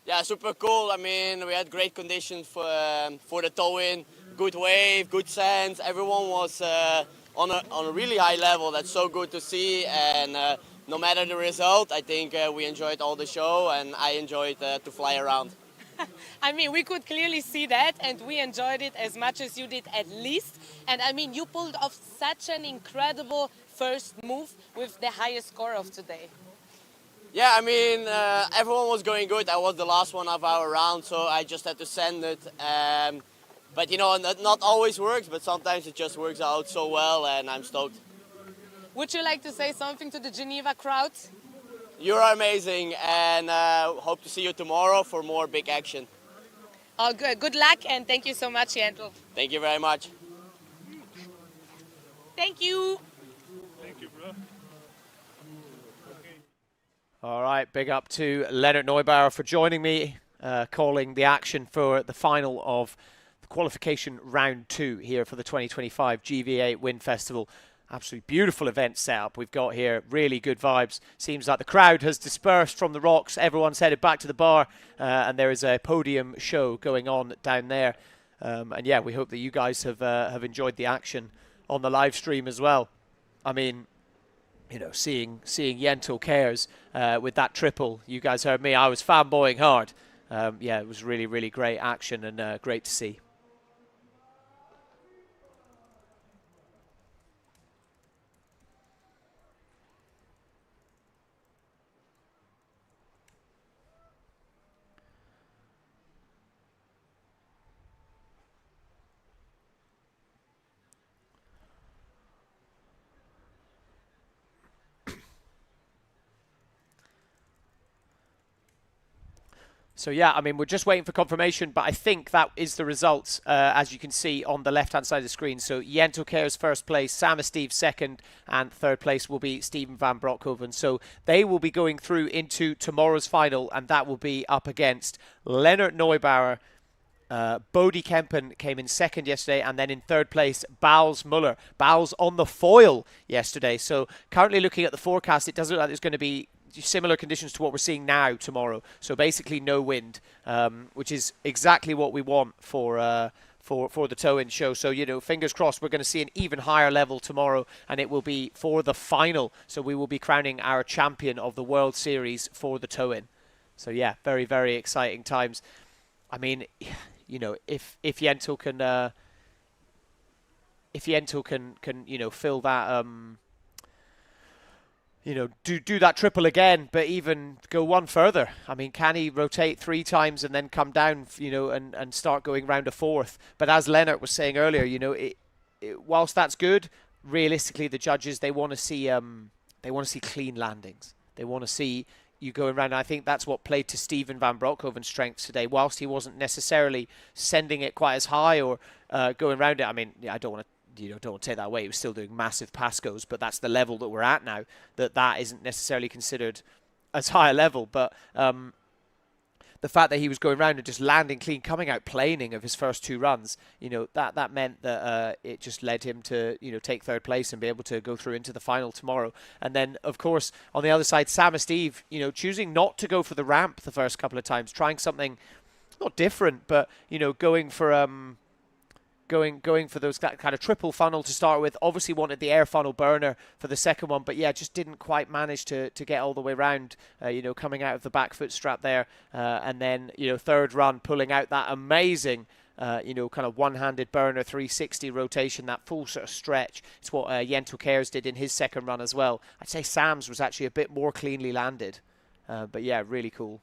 Yeah, super cool. I mean, we had great conditions for the toe-in, good wave, good sands. Everyone was on a really high level. That's so good to see. And no matter the result, I think we enjoyed all the show, and I enjoyed to fly around. I mean, we could clearly see that, and we enjoyed it as much as you did at least. And I mean, you pulled off such an incredible first move with the highest score of today. Yeah, I mean, everyone was going good. I was the last one of our round, so I just had to send it. But you know, not always works, but sometimes it just works out so well, and I'm stoked. Would you like to say something to the Geneva crowd? You're amazing, and hope to see you tomorrow for more big action. Oh, good. Good luck, and thank you so much, Jentel. Thank you very much. Thank you. Thank you, bro. All right, big up to Leonard Neubauer for joining me, calling the action for the final of the qualification round 2 here for the 2025 GVA Wind Festival. Absolutely beautiful event setup we've got here. Really good vibes. Seems like the crowd has dispersed from the rocks. Everyone's headed back to the bar, and there is a podium show going on down there. And yeah, we hope that you guys have enjoyed the action on the live stream as well. I mean, you know, seeing Jentel Cares with that triple, you guys heard me. I was fanboying hard. Yeah, it was really, really great action and great to see. So yeah, I mean, we're just waiting for confirmation, but I think that is the results, as you can see on the left-hand side of the screen. So Jentel Cares first place, Sam Steve second, and third place will be Steven van Broekhoven. So they will be going through into tomorrow's final, and that will be up against Leonard Neubauer. Bodie Kempen came in second yesterday, and then in third place, Bals Muller. Bals on the foil yesterday. So currently looking at the forecast, it doesn't look like there's going to be similar conditions to what we're seeing now tomorrow. So basically no wind, which is exactly what we want for the toe-in show. So, you know, fingers crossed we're going to see an even higher level tomorrow, and it will be for the final. So we will be crowning our champion of the World Series for the toe-in. So yeah, very, very exciting times. I mean, you know, if Jentel can you know, fill that you know, do that triple again, but even go one further. I mean, can he rotate 3 times and then come down, you know, and start going round a fourth? But as Lennart was saying earlier, you know, whilst that's good, realistically, the judges, they want to see clean landings. They want to see you going around. And I think that's what played to Steven van Broekhoven's strengths today. Whilst he wasn't necessarily sending it quite as high or going around it. I mean, yeah, I don't want to take that away. He was still doing massive Pascos, but that's the level that we're at now, that isn't necessarily considered as high a level. But the fact that he was going around and just landing clean, coming out planing of his first 2 runs, you know, that meant that it just led him to, you know, take 3rd place and be able to go through into the final tomorrow. And then, of course, on the other side, Sam and Steve, you know, choosing not to go for the ramp the first couple of times, trying something not different, but, you know, going for those that kind of triple funnel to start with. Obviously wanted the air funnel burner for the second one, but yeah, just didn't quite manage to get all the way around, you know, coming out of the back foot strap there. And then, you know, 3rd run, pulling out that amazing, you know, kind of one-handed burner 360 rotation, that full sort of stretch. It's what Jento Kers did in his second run as well. I'd say Sam's was actually a bit more cleanly landed. But yeah, really cool.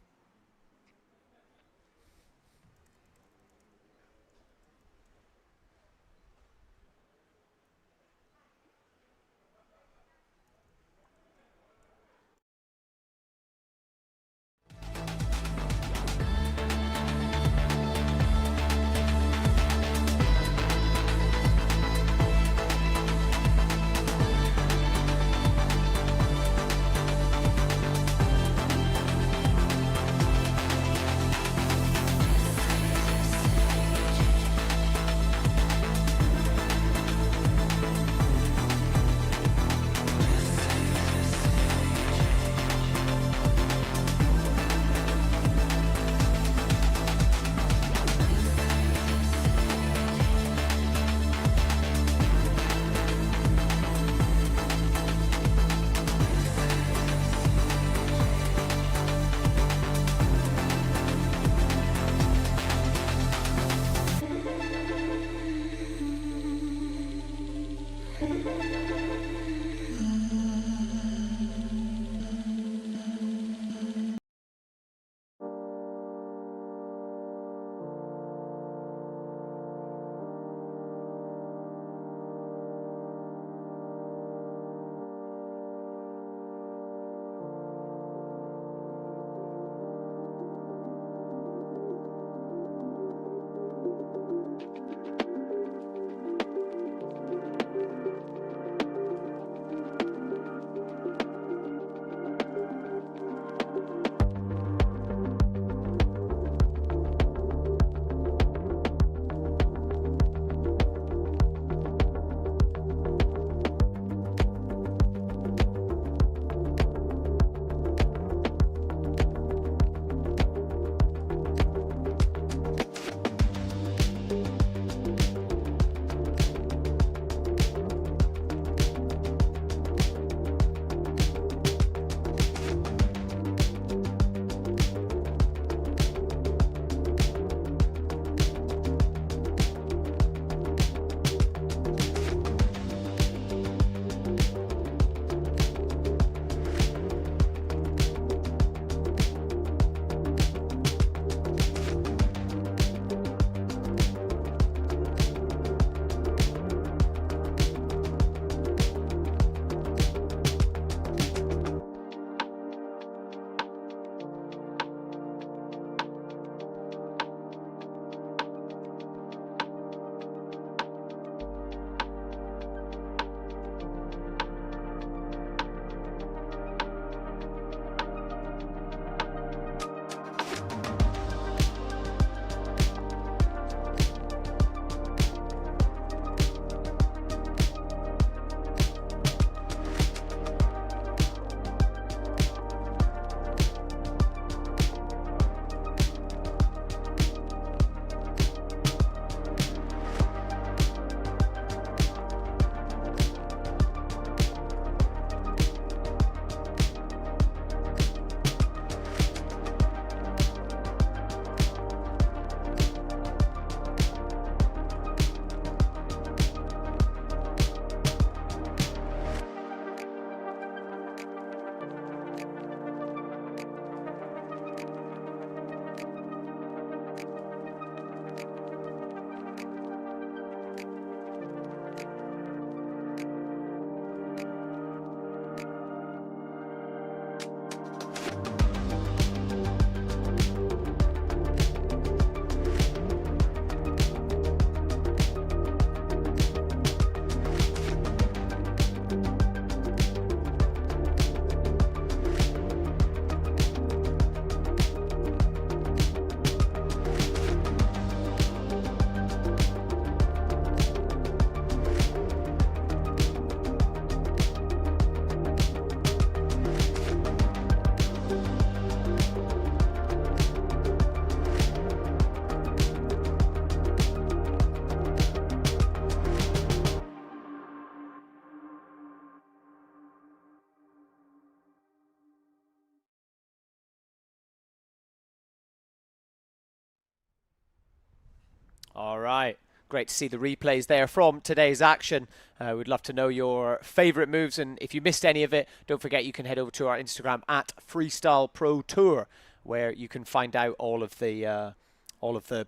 All right. Great to see the replays there from today's action. We'd love to know your favorite moves, and if you missed any of it, don't forget you can head over to our Instagram at Freestyle Pro Tour, where you can find out all of the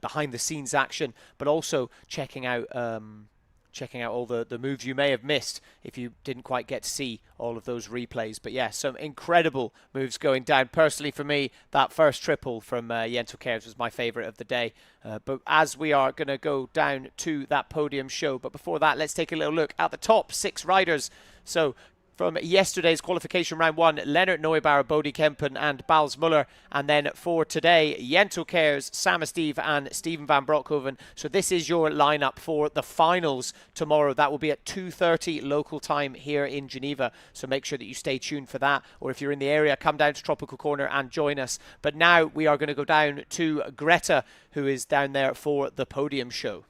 behind the scenes action, but also checking out all the moves you may have missed if you didn't quite get to see all of those replays. But yeah, some incredible moves going down. Personally, for me, that first triple from Jentel Kers was my favorite of the day. But as we are going to go down to that podium show, but before that, let's take a little look at the top 6 riders. So from yesterday's qualification round 1, Leonard Neubauer, Bodie Kempen and Bals Muller. And then for today, Jentel Kers, Sam Steve and Steven van Broekhoven. So this is your lineup for the finals tomorrow. That will be at 2:30 local time here in Geneva. So make sure that you stay tuned for that. Or if you're in the area, come down to Tropical Corner and join us. But now we are going to go down to Greta, who is down there for the podium show.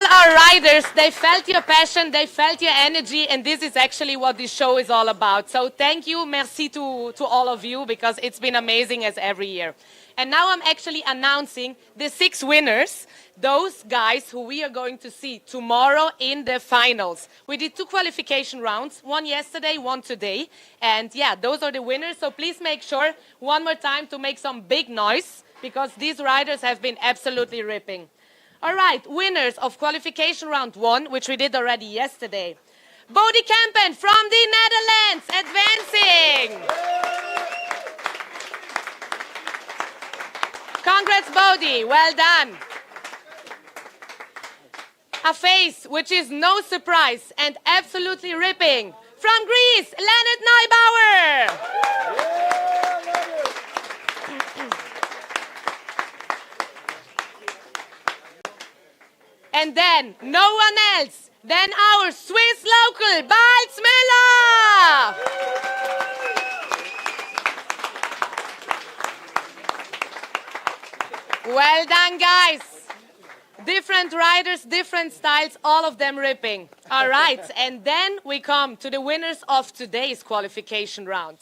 Our riders, they felt your passion, they felt your energy, and this is actually what this show is all about. So thank you, merci to all of you, because it's been amazing as every year. And now I'm actually announcing the 6 winners, those guys who we are going to see tomorrow in the finals. We did 2 qualification rounds, one yesterday, one today. And yeah, those are the winners. So please make sure one more time to make some big noise, because these riders have been absolutely ripping. All right, winners of qualification round 1, which we did already yesterday. Bodie Kempen from the Netherlands, advancing. Congrats, Bodie, well done. A face which is no surprise and absolutely ripping. From Greece, Leonard Neubauer. And then, no one else than our Swiss local, Bals Muller! Well done, guys. Different riders, different styles, all of them ripping. All right, and then we come to the winners of today's qualification round.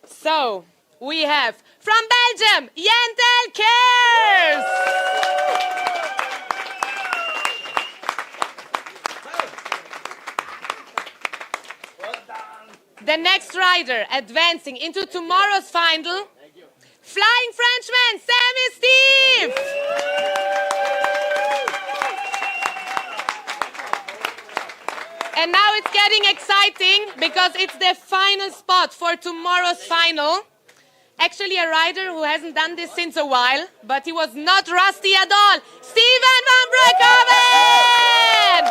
So, we have, from Belgium, Jentel Kers! The next rider advancing into tomorrow's final, Flying Frenchman, Sam Steve! And now it's getting exciting because it's the final spot for tomorrow's final. Actually, a rider who hasn't done this since a while, but he was not rusty at all. Steven van Breukhoven!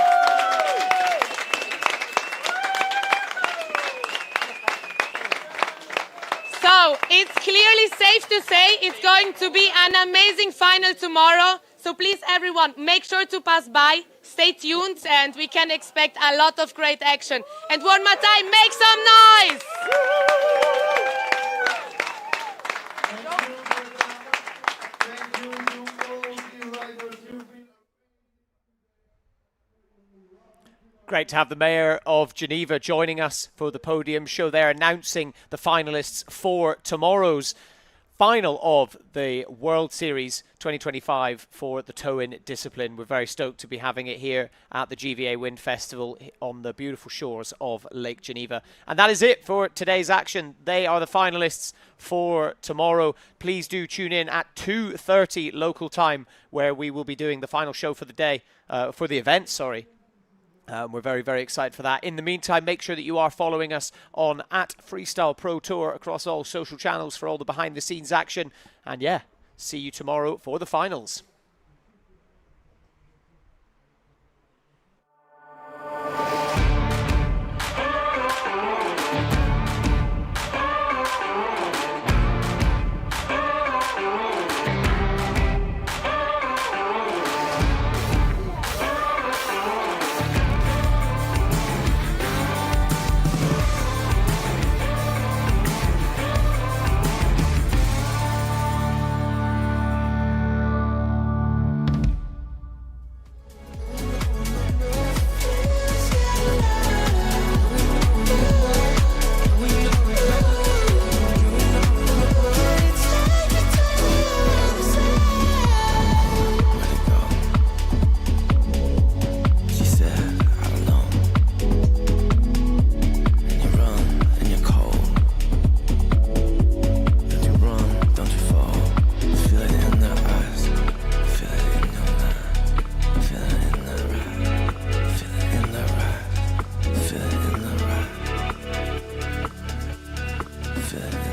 So it's clearly safe to say it's going to be an amazing final tomorrow. So please, everyone, make sure to pass by. Stay tuned, and we can expect a lot of great action. And one more time, make some noise! Great to have the Mayor of Geneva joining us for the podium show. They're announcing the finalists for tomorrow's final of the World Series 2025 for the tow-in discipline. We're very stoked to be having it here at the GVA Wind Festival on the beautiful shores of Lake Geneva. And that is it for today's action. They are the finalists for tomorrow. Please do tune in at 2:30 local time, where we will be doing the final show for the day, for the event, sorry. We're very, very excited for that. In the meantime, make sure that you are following us on @Freestyle Pro Tour across all social channels for all the behind-the-scenes action. And yeah, see you tomorrow for the finals. Feel it